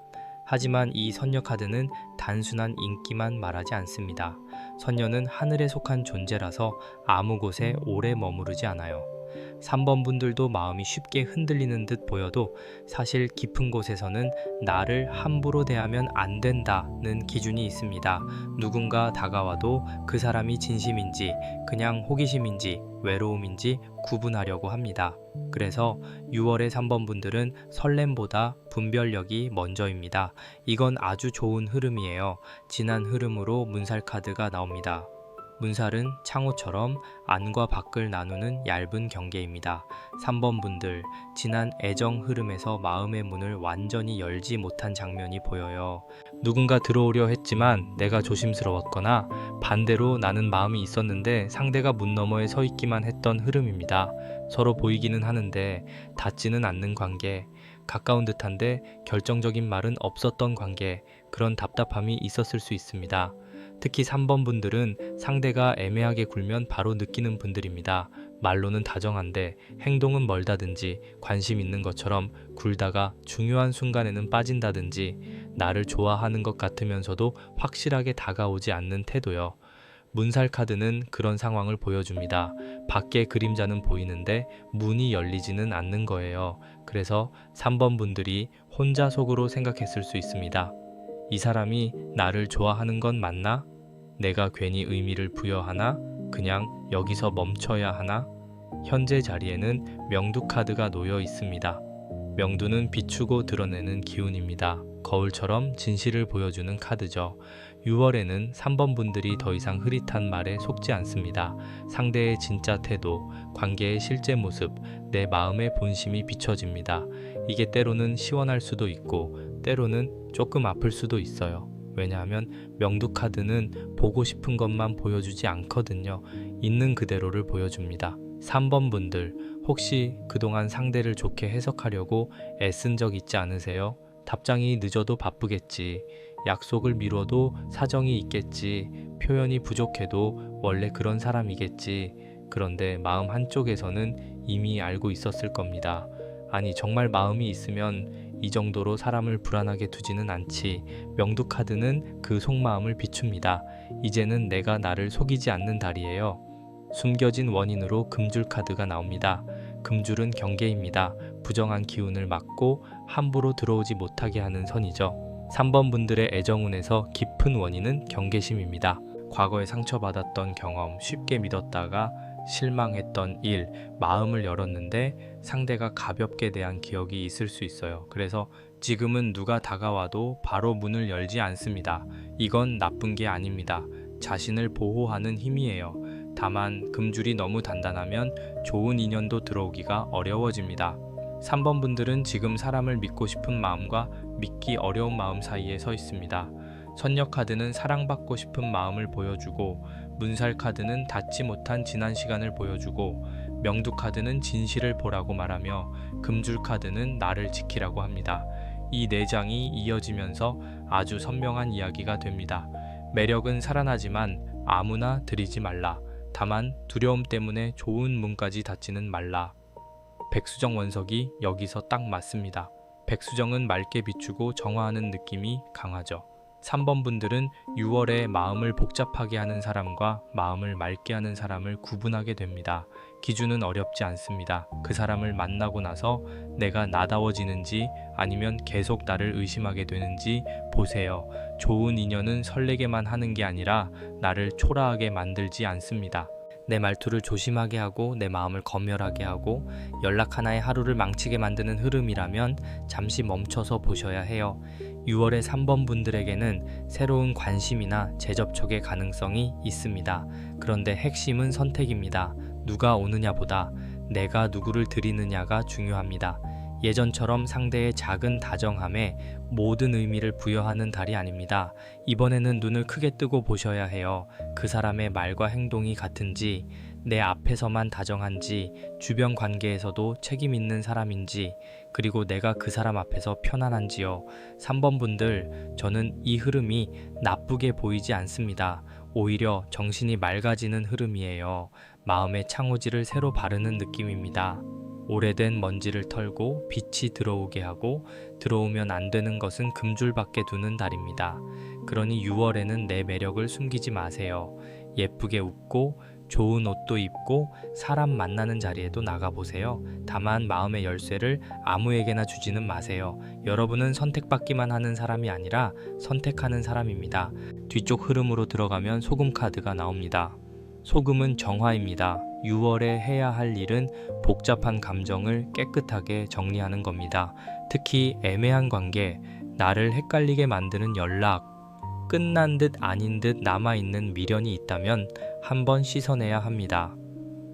하지만 이 선녀 카드는 단순한 인기만 말하지 않습니다. 선녀는 하늘에 속한 존재라서 아무 곳에 오래 머무르지 않아요. 3번 분들도 마음이 쉽게 흔들리는 듯 보여도 사실 깊은 곳에서는 나를 함부로 대하면 안 된다는 기준이 있습니다. 누군가 다가와도 그 사람이 진심인지 그냥 호기심인지 외로움인지 구분하려고 합니다. 그래서 6월의 3번 분들은 설렘보다 분별력이 먼저입니다. 이건 아주 좋은 흐름이에요. 지난 흐름으로 문살 카드가 나옵니다. 문살은 창호처럼 안과 밖을 나누는 얇은 경계입니다. 3번 분들, 지난 애정 흐름에서 마음의 문을 완전히 열지 못한 장면이 보여요. 누군가 들어오려 했지만 내가 조심스러웠거나 반대로 나는 마음이 있었는데 상대가 문 너머에 서 있기만 했던 흐름입니다. 서로 보이기는 하는데 닿지는 않는 관계, 가까운 듯한데 결정적인 말은 없었던 관계, 그런 답답함이 있었을 수 있습니다. 특히 3번 분들은 상대가 애매하게 굴면 바로 느끼는 분들입니다. 말로는 다정한데 행동은 멀다든지 관심 있는 것처럼 굴다가 중요한 순간에는 빠진다든지 나를 좋아하는 것 같으면서도 확실하게 다가오지 않는 태도요. 문살 카드는 그런 상황을 보여줍니다. 밖에 그림자는 보이는데 문이 열리지는 않는 거예요. 그래서 3번 분들이 혼자 속으로 생각했을 수 있습니다. 이 사람이 나를 좋아하는 건 맞나? 내가 괜히 의미를 부여하나? 그냥 여기서 멈춰야 하나? 현재 자리에는 명두 카드가 놓여 있습니다. 명두는 비추고 드러내는 기운입니다. 거울처럼 진실을 보여주는 카드죠. 6월에는 3번 분들이 더 이상 흐릿한 말에 속지 않습니다. 상대의 진짜 태도, 관계의 실제 모습, 내 마음의 본심이 비춰집니다. 이게 때로는 시원할 수도 있고 때로는 조금 아플 수도 있어요. 왜냐하면 명두 카드는 보고 싶은 것만 보여주지 않거든요. 있는 그대로를 보여줍니다. 3번 분들, 혹시 그동안 상대를 좋게 해석하려고 애쓴 적 있지 않으세요? 답장이 늦어도 바쁘겠지. 약속을 미뤄도 사정이 있겠지. 표현이 부족해도 원래 그런 사람이겠지. 그런데 마음 한쪽에서는 이미 알고 있었을 겁니다. 아니, 정말 마음이 있으면 이 정도로 사람을 불안하게 두지는 않지. 명두 카드는 그 속마음을 비춥니다. 이제는 내가 나를 속이지 않는 달이에요. 숨겨진 원인으로 금줄 카드가 나옵니다. 금줄은 경계입니다. 부정한 기운을 막고 함부로 들어오지 못하게 하는 선이죠. 3번 분들의 애정운에서 깊은 원인은 경계심입니다. 과거에 상처받았던 경험, 쉽게 믿었다가 실망했던 일, 마음을 열었는데 상대가 가볍게 대한 기억이 있을 수 있어요. 그래서 지금은 누가 다가와도 바로 문을 열지 않습니다. 이건 나쁜 게 아닙니다. 자신을 보호하는 힘이에요. 다만 금줄이 너무 단단하면 좋은 인연도 들어오기가 어려워집니다. 3번 분들은 지금 사람을 믿고 싶은 마음과 믿기 어려운 마음 사이에 서 있습니다. 선녀 카드는 사랑받고 싶은 마음을 보여주고, 문살 카드는 닿지 못한 지난 시간을 보여주고, 명두 카드는 진실을 보라고 말하며, 금줄 카드는 나를 지키라고 합니다. 이 네 장이 이어지면서 아주 선명한 이야기가 됩니다. 매력은 살아나지만 아무나 들이지 말라. 다만 두려움 때문에 좋은 문까지 닫지는 말라. 백수정 원석이 여기서 딱 맞습니다. 백수정은 맑게 비추고 정화하는 느낌이 강하죠. 3번 분들은 6월에 마음을 복잡하게 하는 사람과 마음을 맑게 하는 사람을 구분하게 됩니다. 기준은 어렵지 않습니다. 그 사람을 만나고 나서 내가 나다워지는지 아니면 계속 나를 의심하게 되는지 보세요. 좋은 인연은 설레게만 하는 게 아니라 나를 초라하게 만들지 않습니다. 내 말투를 조심하게 하고 내 마음을 검열하게 하고 연락 하나의 하루를 망치게 만드는 흐름이라면 잠시 멈춰서 보셔야 해요. 6월의 3번 분들에게는 새로운 관심이나 재접촉의 가능성이 있습니다. 그런데 핵심은 선택입니다. 누가 오느냐보다 내가 누구를 드리느냐가 중요합니다. 예전처럼 상대의 작은 다정함에 모든 의미를 부여하는 달이 아닙니다. 이번에는 눈을 크게 뜨고 보셔야 해요. 그 사람의 말과 행동이 같은지, 내 앞에서만 다정한지, 주변 관계에서도 책임 있는 사람인지, 그리고 내가 그 사람 앞에서 편안한지요. 3번 분들, 저는 이 흐름이 나쁘게 보이지 않습니다. 오히려 정신이 맑아지는 흐름이에요. 마음의 창호지를 새로 바르는 느낌입니다. 오래된 먼지를 털고 빛이 들어오게 하고, 들어오면 안 되는 것은 금줄밖에 두는 달입니다. 그러니 6월에는 내 매력을 숨기지 마세요. 예쁘게 웃고 좋은 옷도 입고 사람 만나는 자리에도 나가보세요. 다만 마음의 열쇠를 아무에게나 주지는 마세요. 여러분은 선택받기만 하는 사람이 아니라 선택하는 사람입니다. 뒤쪽 흐름으로 들어가면 소금 카드가 나옵니다. 소금은 정화입니다. 6월에 해야 할 일은 복잡한 감정을 깨끗하게 정리하는 겁니다. 특히 애매한 관계, 나를 헷갈리게 만드는 연락, 끝난 듯 아닌 듯 남아있는 미련이 있다면 한번 씻어내야 합니다.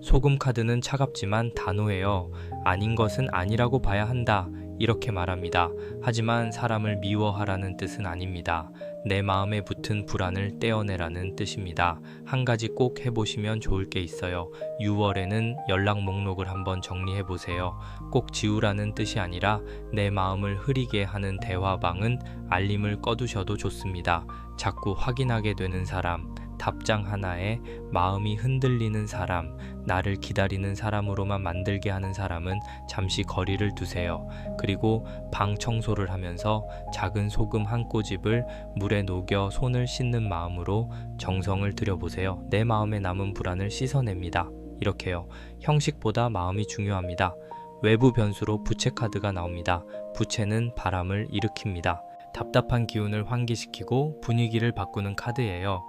소금 카드는 차갑지만 단호해요. 아닌 것은 아니라고 봐야 한다. 이렇게 말합니다. 하지만 사람을 미워하라는 뜻은 아닙니다. 내 마음에 붙은 불안을 떼어내라는 뜻입니다. 한 가지 꼭 해보시면 좋을 게 있어요. 6월에는 연락 목록을 한번 정리해보세요. 꼭 지우라는 뜻이 아니라 내 마음을 흐리게 하는 대화방은 알림을 꺼두셔도 좋습니다. 자꾸 확인하게 되는 사람, 답장 하나에 마음이 흔들리는 사람, 나를 기다리는 사람으로만 만들게 하는 사람은 잠시 거리를 두세요. 그리고 방 청소를 하면서 작은 소금 한 꼬집을 물에 녹여 손을 씻는 마음으로 정성을 들여보세요. 내 마음에 남은 불안을 씻어냅니다. 이렇게요. 형식보다 마음이 중요합니다. 외부 변수로 부채 카드가 나옵니다. 부채는 바람을 일으킵니다. 답답한 기운을 환기시키고 분위기를 바꾸는 카드예요.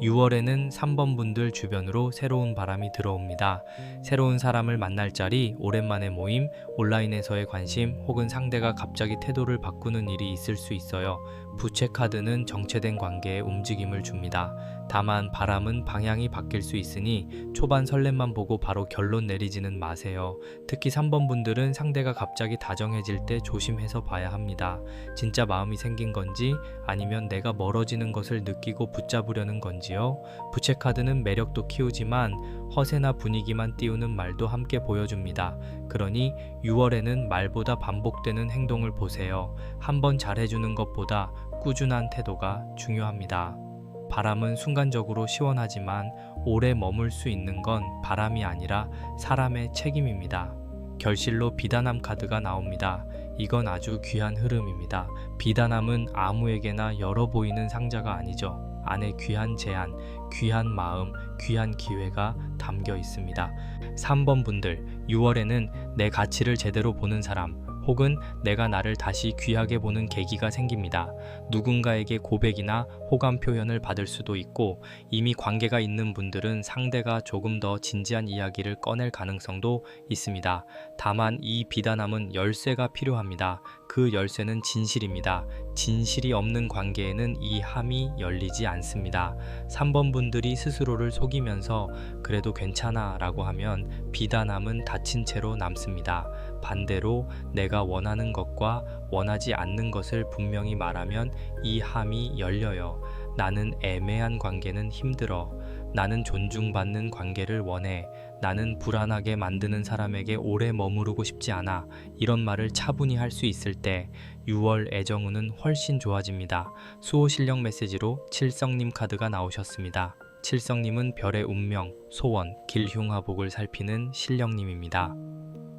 6월에는 3번 분들 주변으로 새로운 바람이 들어옵니다. 새로운 사람을 만날 자리, 오랜만에 모임, 온라인에서의 관심, 혹은 상대가 갑자기 태도를 바꾸는 일이 있을 수 있어요. 부채 카드는 정체된 관계에 움직임을 줍니다. 다만 바람은 방향이 바뀔 수 있으니 초반 설렘만 보고 바로 결론 내리지는 마세요. 특히 3번 분들은 상대가 갑자기 다정해질 때 조심해서 봐야 합니다. 진짜 마음이 생긴 건지 아니면 내가 멀어지는 것을 느끼고 붙잡으려는 건지요. 부채 카드는 매력도 키우지만 허세나 분위기만 띄우는 말도 함께 보여줍니다. 그러니 6월에는 말보다 반복되는 행동을 보세요. 한번 잘해주는 것보다 꾸준한 태도가 중요합니다. 바람은 순간적으로 시원하지만 오래 머물 수 있는 건 바람이 아니라 사람의 책임입니다. 결실로 비단함 카드가 나옵니다. 이건 아주 귀한 흐름입니다. 비단함은 아무에게나 열어 보이는 상자가 아니죠. 안에 귀한 제안, 귀한 마음, 귀한 기회가 담겨 있습니다. 3번 분들, 6월에는 내 가치를 제대로 보는 사람, 혹은 내가 나를 다시 귀하게 보는 계기가 생깁니다. 누군가에게 고백이나 호감 표현을 받을 수도 있고, 이미 관계가 있는 분들은 상대가 조금 더 진지한 이야기를 꺼낼 가능성도 있습니다. 다만 이 비단함은 열쇠가 필요합니다. 그 열쇠는 진실입니다. 진실이 없는 관계에는 이 함이 열리지 않습니다. 3번 분들이 스스로를 속이면서 그래도 괜찮아 라고 하면 비단함은 닫힌 채로 남습니다. 반대로 내가 원하는 것과 원하지 않는 것을 분명히 말하면 이 함이 열려요. 나는 애매한 관계는 힘들어. 나는 존중받는 관계를 원해. 나는 불안하게 만드는 사람에게 오래 머무르고 싶지 않아. 이런 말을 차분히 할 수 있을 때 6월 애정운은 훨씬 좋아집니다. 수호 실력 메시지로 칠성님 카드가 나오셨습니다. 칠성님은 별의 운명, 소원, 길흉화복을 살피는 실력님입니다.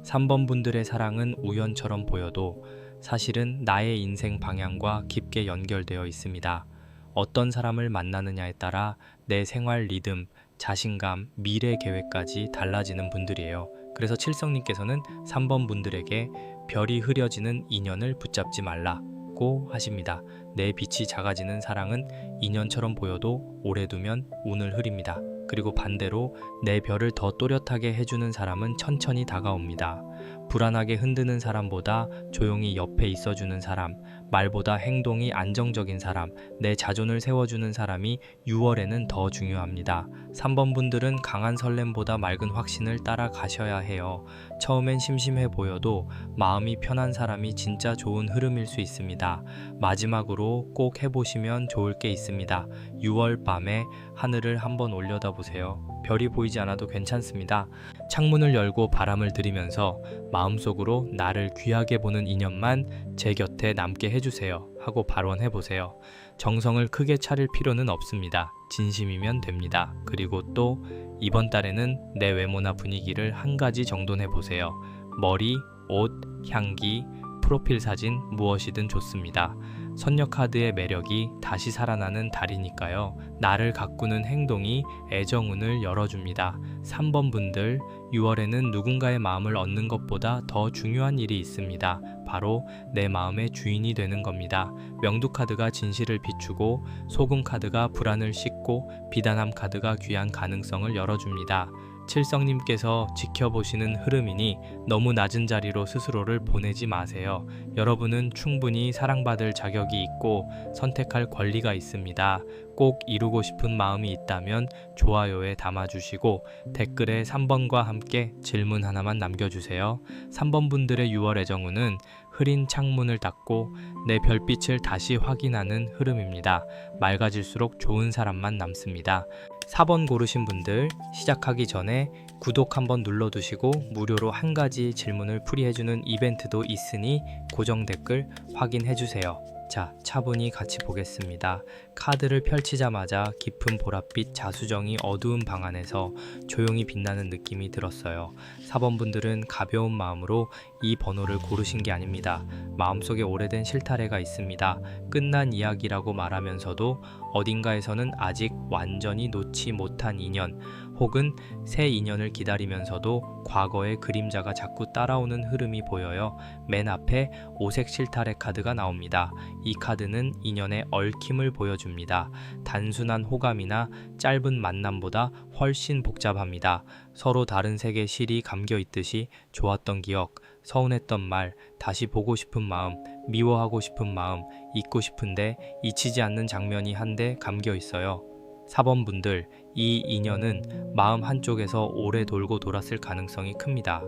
3번 분들의 사랑은 우연처럼 보여도 사실은 나의 인생 방향과 깊게 연결되어 있습니다. 어떤 사람을 만나느냐에 따라 내 생활 리듬, 자신감, 미래 계획까지 달라지는 분들이에요. 그래서 칠성님께서는 3번 분들에게 별이 흐려지는 인연을 붙잡지 말라고 하십니다. 내 빛이 작아지는 사랑은 인연처럼 보여도 오래 두면 운을 흐립니다. 그리고 반대로 내 별을 더 또렷하게 해주는 사람은 천천히 다가옵니다. 불안하게 흔드는 사람보다 조용히 옆에 있어주는 사람, 말보다 행동이 안정적인 사람, 내 자존을 세워주는 사람이 6월에는 더 중요합니다. 3번 분들은 강한 설렘보다 맑은 확신을 따라가셔야 해요. 처음엔 심심해 보여도 마음이 편한 사람이 진짜 좋은 흐름일 수 있습니다. 마지막으로 꼭 해보시면 좋을 게 있습니다. 6월 밤에 하늘을 한번 올려다보세요. 별이 보이지 않아도 괜찮습니다. 창문을 열고 바람을 들이면서 마음속으로 나를 귀하게 보는 인연만 제 곁에 남게 해주세요 하고 발언해보세요. 정성을 크게 차릴 필요는 없습니다. 진심이면 됩니다. 그리고 또 이번 달에는 내 외모나 분위기를 한 가지 정돈해보세요. 머리, 옷, 향기, 프로필 사진 무엇이든 좋습니다. 선녀 카드의 매력이 다시 살아나는 달이니까요. 나를 가꾸는 행동이 애정운을 열어줍니다. 3번 분들, 6월에는 누군가의 마음을 얻는 것보다 더 중요한 일이 있습니다. 바로 내 마음의 주인이 되는 겁니다. 명두 카드가 진실을 비추고 소금 카드가 불안을 씻고 비단함 카드가 귀한 가능성을 열어줍니다. 칠성님께서 지켜보시는 흐름이니 너무 낮은 자리로 스스로를 보내지 마세요. 여러분은 충분히 사랑받을 자격이 있고 선택할 권리가 있습니다. 꼭 이루고 싶은 마음이 있다면 좋아요에 담아주시고 댓글에 3번과 함께 질문 하나만 남겨주세요. 3번 분들의 6월 애정운은 흐린 창문을 닫고 내 별빛을 다시 확인하는 흐름입니다. 맑아질수록 좋은 사람만 남습니다. 4번 고르신 분들 시작하기 전에 구독 한번 눌러두시고 무료로 한 가지 질문을 풀이해주는 이벤트도 있으니 고정 댓글 확인해주세요. 자, 차분히 같이 보겠습니다. 카드를 펼치자마자 깊은 보랏빛 자수정이 어두운 방 안에서 조용히 빛나는 느낌이 들었어요. 4번 분들은 가벼운 마음으로 이 번호를 고르신 게 아닙니다. 마음속에 오래된 실타래가 있습니다. 끝난 이야기라고 말하면서도 어딘가에서는 아직 완전히 놓지 못한 인연, 혹은 새 인연을 기다리면서도 과거의 그림자가 자꾸 따라오는 흐름이 보여요. 맨 앞에 오색 실타래 카드가 나옵니다. 이 카드는 인연의 얽힘을 보여줍니다. 단순한 호감이나 짧은 만남보다 훨씬 복잡합니다. 서로 다른 색의 실이 감겨 있듯이 좋았던 기억, 서운했던 말, 다시 보고 싶은 마음, 미워하고 싶은 마음, 잊고 싶은데 잊히지 않는 장면이 한데 감겨 있어요. 4번 분들, 이 인연은 마음 한쪽에서 오래 돌고 돌았을 가능성이 큽니다.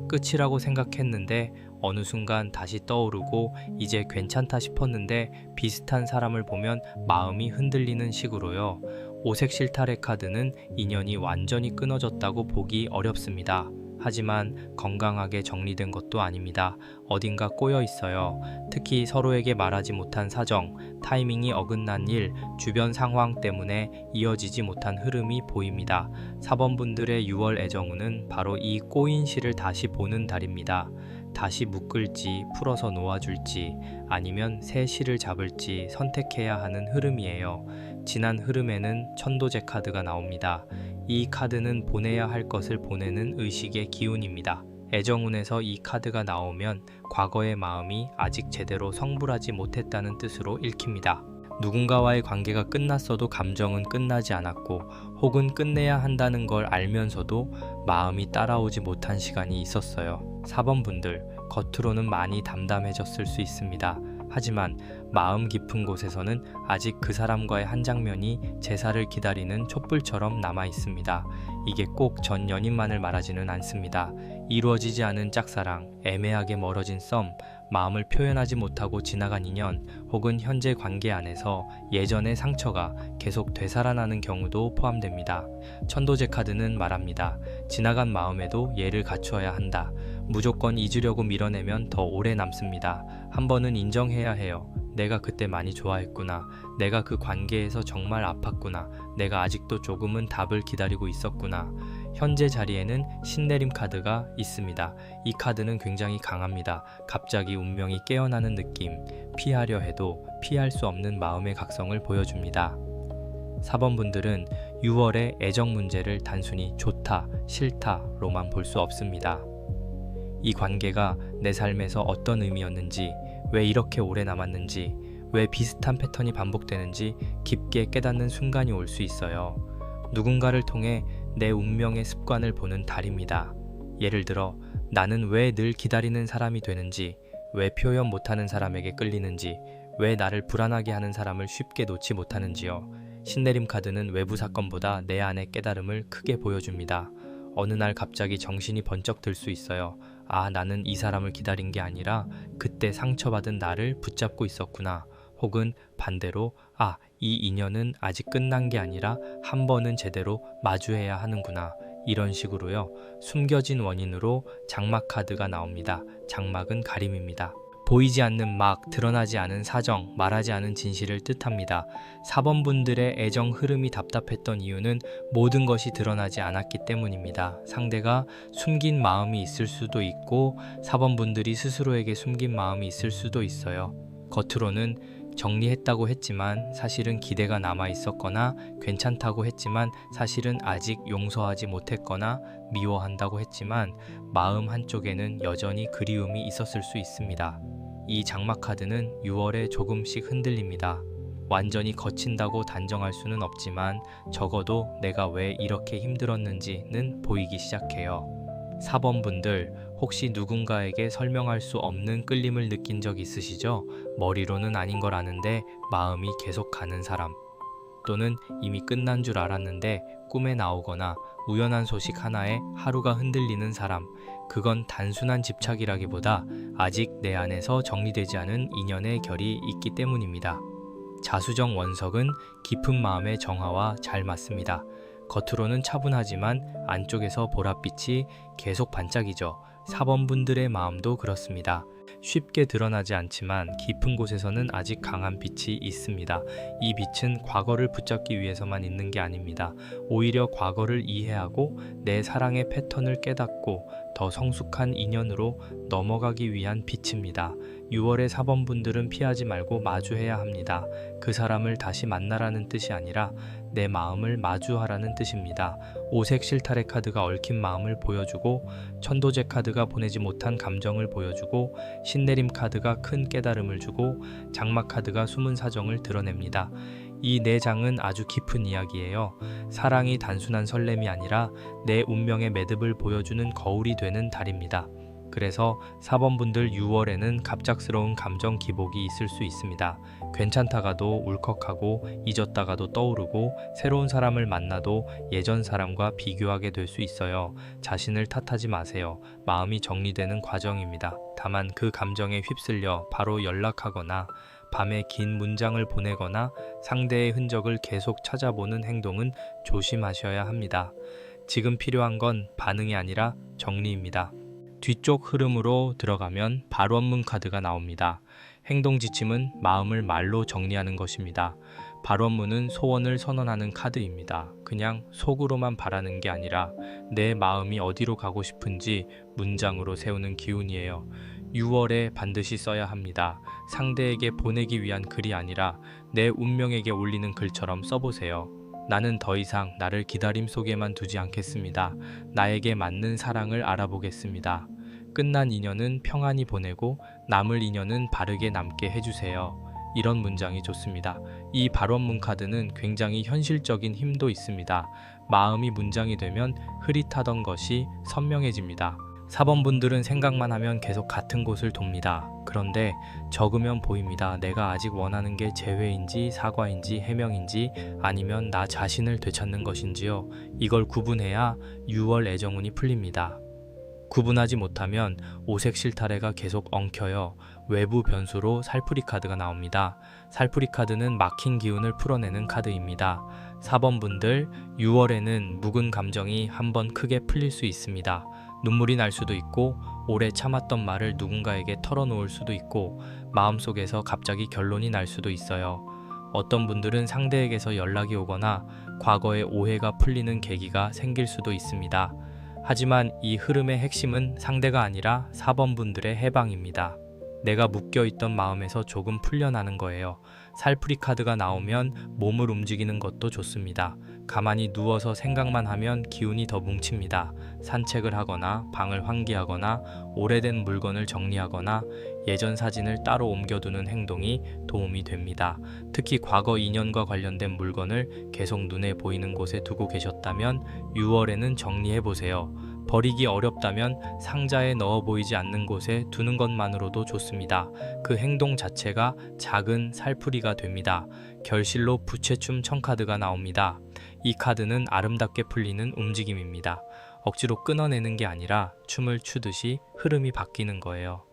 끝이라고 생각했는데 어느 순간 다시 떠오르고 이제 괜찮다 싶었는데 비슷한 사람을 보면 마음이 흔들리는 식으로요. 오색 실타래 카드는 인연이 완전히 끊어졌다고 보기 어렵습니다. 하지만 건강하게 정리된 것도 아닙니다. 어딘가 꼬여 있어요. 특히 서로에게 말하지 못한 사정, 타이밍이 어긋난 일, 주변 상황 때문에 이어지지 못한 흐름이 보입니다. 4번 분들의 6월 애정운은 바로 이 꼬인 실을 다시 보는 달입니다. 다시 묶을지 풀어서 놓아줄지 아니면 새 실을 잡을지 선택해야 하는 흐름이에요. 지난 흐름에는 천도제 카드가 나옵니다. 이 카드는 보내야 할 것을 보내는 의식의 기운입니다. 애정운에서 이 카드가 나오면 과거의 마음이 아직 제대로 성불하지 못했다는 뜻으로 읽힙니다. 누군가와의 관계가 끝났어도 감정은 끝나지 않았고 혹은 끝내야 한다는 걸 알면서도 마음이 따라오지 못한 시간이 있었어요. 4번 분들, 겉으로는 많이 담담해졌을 수 있습니다. 하지만 마음 깊은 곳에서는 아직 그 사람과의 한 장면이 제사를 기다리는 촛불처럼 남아 있습니다. 이게 꼭 전 연인만을 말하지는 않습니다. 이루어지지 않은 짝사랑, 애매하게 멀어진 썸, 마음을 표현하지 못하고 지나간 인연, 혹은 현재 관계 안에서 예전의 상처가 계속 되살아나는 경우도 포함됩니다. 천도제 카드는 말합니다. 지나간 마음에도 예를 갖추어야 한다. 무조건 잊으려고 밀어내면 더 오래 남습니다. 한 번은 인정해야 해요. 내가 그때 많이 좋아했구나. 내가 그 관계에서 정말 아팠구나. 내가 아직도 조금은 답을 기다리고 있었구나. 현재 자리에는 신내림 카드가 있습니다. 이 카드는 굉장히 강합니다. 갑자기 운명이 깨어나는 느낌. 피하려 해도 피할 수 없는 마음의 각성을 보여줍니다. 4번 분들은 6월의 애정 문제를 단순히 좋다, 싫다로만 볼 수 없습니다. 이 관계가 내 삶에서 어떤 의미였는지, 왜 이렇게 오래 남았는지, 왜 비슷한 패턴이 반복되는지 깊게 깨닫는 순간이 올 수 있어요. 누군가를 통해 내 운명의 습관을 보는 달입니다. 예를 들어 나는 왜 늘 기다리는 사람이 되는지, 왜 표현 못하는 사람에게 끌리는지, 왜 나를 불안하게 하는 사람을 쉽게 놓지 못하는지요. 신내림 카드는 외부 사건보다 내 안의 깨달음을 크게 보여줍니다. 어느 날 갑자기 정신이 번쩍 들 수 있어요. 아, 나는 이 사람을 기다린 게 아니라 그때 상처받은 나를 붙잡고 있었구나. 혹은 반대로 아, 이 인연은 아직 끝난 게 아니라 한 번은 제대로 마주해야 하는구나. 이런 식으로요. 숨겨진 원인으로 장막 카드가 나옵니다. 장막은 가림입니다. 보이지 않는 막, 드러나지 않은 사정, 말하지 않은 진실을 뜻합니다. 4번 분들의 애정 흐름이 답답했던 이유는 모든 것이 드러나지 않았기 때문입니다. 상대가 숨긴 마음이 있을 수도 있고 4번 분들이 스스로에게 숨긴 마음이 있을 수도 있어요. 겉으로는 정리했다고 했지만 사실은 기대가 남아 있었거나 괜찮다고 했지만 사실은 아직 용서하지 못했거나 미워한다고 했지만 마음 한쪽에는 여전히 그리움이 있었을 수 있습니다. 이 장막 카드는 6월에 조금씩 흔들립니다. 완전히 거친다고 단정할 수는 없지만 적어도 내가 왜 이렇게 힘들었는지는 보이기 시작해요. 4번 분들, 혹시 누군가에게 설명할 수 없는 끌림을 느낀 적 있으시죠? 머리로는 아닌 걸 아는데 마음이 계속 가는 사람, 또는 이미 끝난 줄 알았는데 꿈에 나오거나 우연한 소식 하나에 하루가 흔들리는 사람. 그건 단순한 집착이라기보다 아직 내 안에서 정리되지 않은 인연의 결이 있기 때문입니다. 자수정 원석은 깊은 마음의 정화와 잘 맞습니다. 겉으로는 차분하지만 안쪽에서 보랏빛이 계속 반짝이죠. 4번 분들의 마음도 그렇습니다. 쉽게 드러나지 않지만 깊은 곳에서는 아직 강한 빛이 있습니다. 이 빛은 과거를 붙잡기 위해서만 있는 게 아닙니다. 오히려 과거를 이해하고 내 사랑의 패턴을 깨닫고 더 성숙한 인연으로 넘어가기 위한 빛입니다. 6월의 4번 분들은 피하지 말고 마주해야 합니다. 그 사람을 다시 만나라는 뜻이 아니라 내 마음을 마주하라는 뜻입니다. 오색 실타래 카드가 얽힌 마음을 보여주고 천도제 카드가 보내지 못한 감정을 보여주고 신내림 카드가 큰 깨달음을 주고 장막 카드가 숨은 사정을 드러냅니다. 이 네 장은 아주 깊은 이야기예요. 사랑이 단순한 설렘이 아니라 내 운명의 매듭을 보여주는 거울이 되는 달입니다. 그래서 4번분들 6월에는 갑작스러운 감정 기복이 있을 수 있습니다. 괜찮다가도 울컥하고 잊었다가도 떠오르고 새로운 사람을 만나도 예전 사람과 비교하게 될 수 있어요. 자신을 탓하지 마세요. 마음이 정리되는 과정입니다. 다만 그 감정에 휩쓸려 바로 연락하거나 밤에 긴 문장을 보내거나 상대의 흔적을 계속 찾아보는 행동은 조심하셔야 합니다. 지금 필요한 건 반응이 아니라 정리입니다. 뒤쪽 흐름으로 들어가면 발원문 카드가 나옵니다. 행동 지침은 마음을 말로 정리하는 것입니다. 발원문은 소원을 선언하는 카드입니다. 그냥 속으로만 바라는 게 아니라 내 마음이 어디로 가고 싶은지 문장으로 세우는 기운이에요. 6월에 반드시 써야 합니다. 상대에게 보내기 위한 글이 아니라 내 운명에게 올리는 글처럼 써보세요. 나는 더 이상 나를 기다림 속에만 두지 않겠습니다. 나에게 맞는 사랑을 알아보겠습니다. 끝난 인연은 평안히 보내고 남을 인연은 바르게 남게 해주세요. 이런 문장이 좋습니다. 이 발원문 카드는 굉장히 현실적인 힘도 있습니다. 마음이 문장이 되면 흐릿하던 것이 선명해집니다. 4번분들은 생각만 하면 계속 같은 곳을 돕니다. 그런데 적으면 보입니다. 내가 아직 원하는 게 재회인지 사과인지 해명인지 아니면 나 자신을 되찾는 것인지요. 이걸 구분해야 6월 애정운이 풀립니다. 구분하지 못하면 오색 실타래가 계속 엉켜요. 외부 변수로 살풀이 카드가 나옵니다. 살풀이 카드는 막힌 기운을 풀어내는 카드입니다. 4번분들 6월에는 묵은 감정이 한번 크게 풀릴 수 있습니다. 눈물이 날 수도 있고 오래 참았던 말을 누군가에게 털어놓을 수도 있고 마음속에서 갑자기 결론이 날 수도 있어요. 어떤 분들은 상대에게서 연락이 오거나 과거의 오해가 풀리는 계기가 생길 수도 있습니다. 하지만 이 흐름의 핵심은 상대가 아니라 4번분들의 해방입니다. 내가 묶여있던 마음에서 조금 풀려나는 거예요. 살풀이 카드가 나오면 몸을 움직이는 것도 좋습니다. 가만히 누워서 생각만 하면 기운이 더 뭉칩니다. 산책을 하거나 방을 환기하거나 오래된 물건을 정리하거나 예전 사진을 따로 옮겨두는 행동이 도움이 됩니다. 특히 과거 인연과 관련된 물건을 계속 눈에 보이는 곳에 두고 계셨다면 6월에는 정리해보세요. 버리기 어렵다면 상자에 넣어 보이지 않는 곳에 두는 것만으로도 좋습니다. 그 행동 자체가 작은 살풀이가 됩니다. 결실로 부채춤 청카드가 나옵니다. 이 카드는 아름답게 풀리는 움직임입니다. 억지로 끊어내는 게 아니라 춤을 추듯이 흐름이 바뀌는 거예요.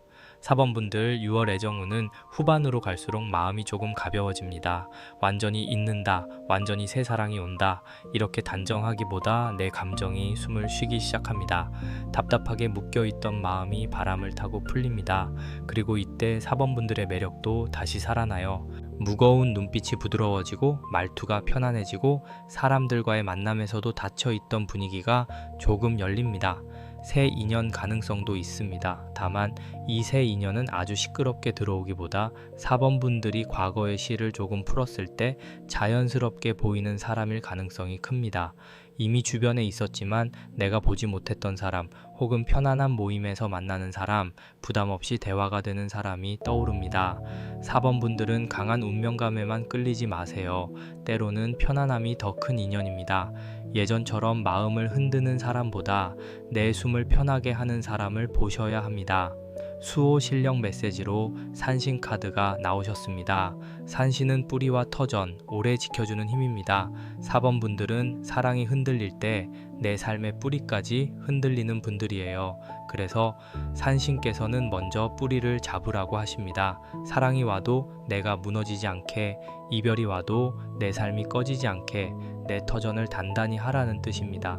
4번분들 6월 애정운은 후반으로 갈수록 마음이 조금 가벼워집니다. 완전히 잊는다, 완전히 새 사랑이 온다, 이렇게 단정하기보다 내 감정이 숨을 쉬기 시작합니다. 답답하게 묶여있던 마음이 바람을 타고 풀립니다. 그리고 이때 4번분들의 매력도 다시 살아나요. 무거운 눈빛이 부드러워지고 말투가 편안해지고 사람들과의 만남에서도 닫혀있던 분위기가 조금 열립니다. 새 인연 가능성도 있습니다. 다만 이 새 인연은 아주 시끄럽게 들어오기보다 4번분들이 과거의 시를 조금 풀었을 때 자연스럽게 보이는 사람일 가능성이 큽니다. 이미 주변에 있었지만 내가 보지 못했던 사람 혹은 편안한 모임에서 만나는 사람, 부담 없이 대화가 되는 사람이 떠오릅니다. 4번분들은 강한 운명감에만 끌리지 마세요. 때로는 편안함이 더 큰 인연입니다. 예전처럼 마음을 흔드는 사람보다 내 숨을 편하게 하는 사람을 보셔야 합니다. 수호 실력 메시지로 산신 카드가 나오셨습니다. 산신은 뿌리와 터전, 오래 지켜주는 힘입니다. 4번분들은 사랑이 흔들릴 때 내 삶의 뿌리까지 흔들리는 분들이에요. 그래서 산신께서는 먼저 뿌리를 잡으라고 하십니다. 사랑이 와도 내가 무너지지 않게, 이별이 와도 내 삶이 꺼지지 않게 내 터전을 단단히 하라는 뜻입니다.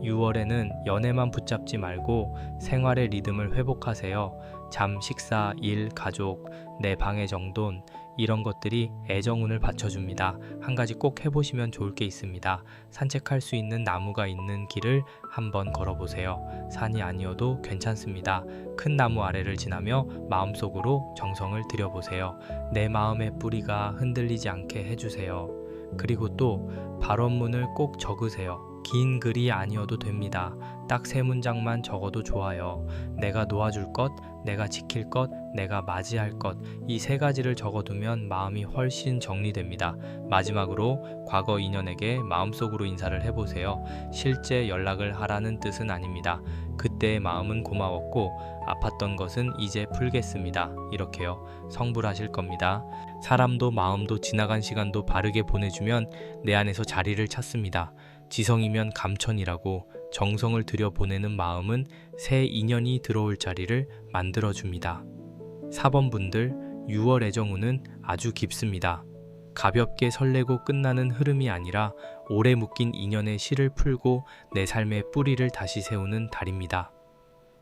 6월에는 연애만 붙잡지 말고 생활의 리듬을 회복하세요. 잠, 식사, 일, 가족, 내 방의 정돈, 이런 것들이 애정운을 받쳐줍니다. 한 가지 꼭 해보시면 좋을 게 있습니다. 산책할 수 있는 나무가 있는 길을 한번 걸어보세요. 산이 아니어도 괜찮습니다. 큰 나무 아래를 지나며 마음속으로 정성을 들여보세요. 내 마음의 뿌리가 흔들리지 않게 해주세요. 그리고 또 발원문을 꼭 적으세요. 긴 글이 아니어도 됩니다. 딱 3문장만 적어도 좋아요. 내가 놓아줄 것, 내가 지킬 것, 내가 맞이할 것, 이 세 가지를 적어두면 마음이 훨씬 정리됩니다. 마지막으로 과거 인연에게 마음속으로 인사를 해보세요. 실제 연락을 하라는 뜻은 아닙니다. 그때의 마음은 고마웠고 아팠던 것은 이제 풀겠습니다. 이렇게요. 성불하실 겁니다. 사람도 마음도 지나간 시간도 바르게 보내주면 내 안에서 자리를 찾습니다. 지성이면 감천이라고 정성을 들여 보내는 마음은 새 인연이 들어올 자리를 만들어줍니다. 4번 분들, 6월 애정운은 아주 깊습니다. 가볍게 설레고 끝나는 흐름이 아니라 오래 묶인 인연의 실을 풀고 내 삶의 뿌리를 다시 세우는 달입니다.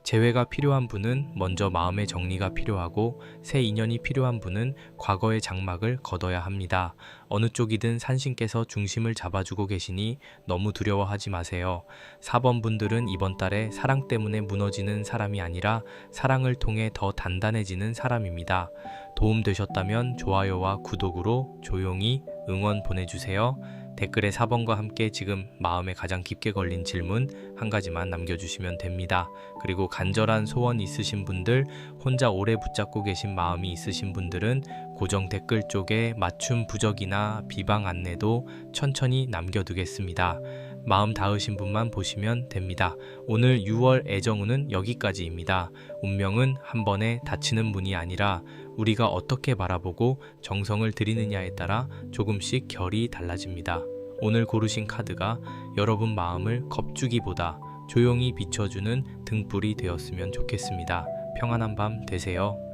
재회가 필요한 분은 먼저 마음의 정리가 필요하고 새 인연이 필요한 분은 과거의 장막을 걷어야 합니다. 어느 쪽이든 산신께서 중심을 잡아주고 계시니 너무 두려워하지 마세요. 4번 분들은 이번 달에 사랑 때문에 무너지는 사람이 아니라 사랑을 통해 더 단단해지는 사람입니다. 도움되셨다면 좋아요와 구독으로 조용히 응원 보내주세요. 댓글에 4번과 함께 지금 마음에 가장 깊게 걸린 질문 한 가지만 남겨주시면 됩니다. 그리고 간절한 소원 있으신 분들, 혼자 오래 붙잡고 계신 마음이 있으신 분들은 고정 댓글 쪽에 맞춤 부적이나 비방 안내도 천천히 남겨두겠습니다. 마음 닿으신 분만 보시면 됩니다. 오늘 6월 애정운은 여기까지입니다. 운명은 한 번에 닫히는 문이 아니라 우리가 어떻게 바라보고 정성을 들이느냐에 따라 조금씩 결이 달라집니다. 오늘 고르신 카드가 여러분 마음을 겁주기보다 조용히 비춰주는 등불이 되었으면 좋겠습니다. 평안한 밤 되세요.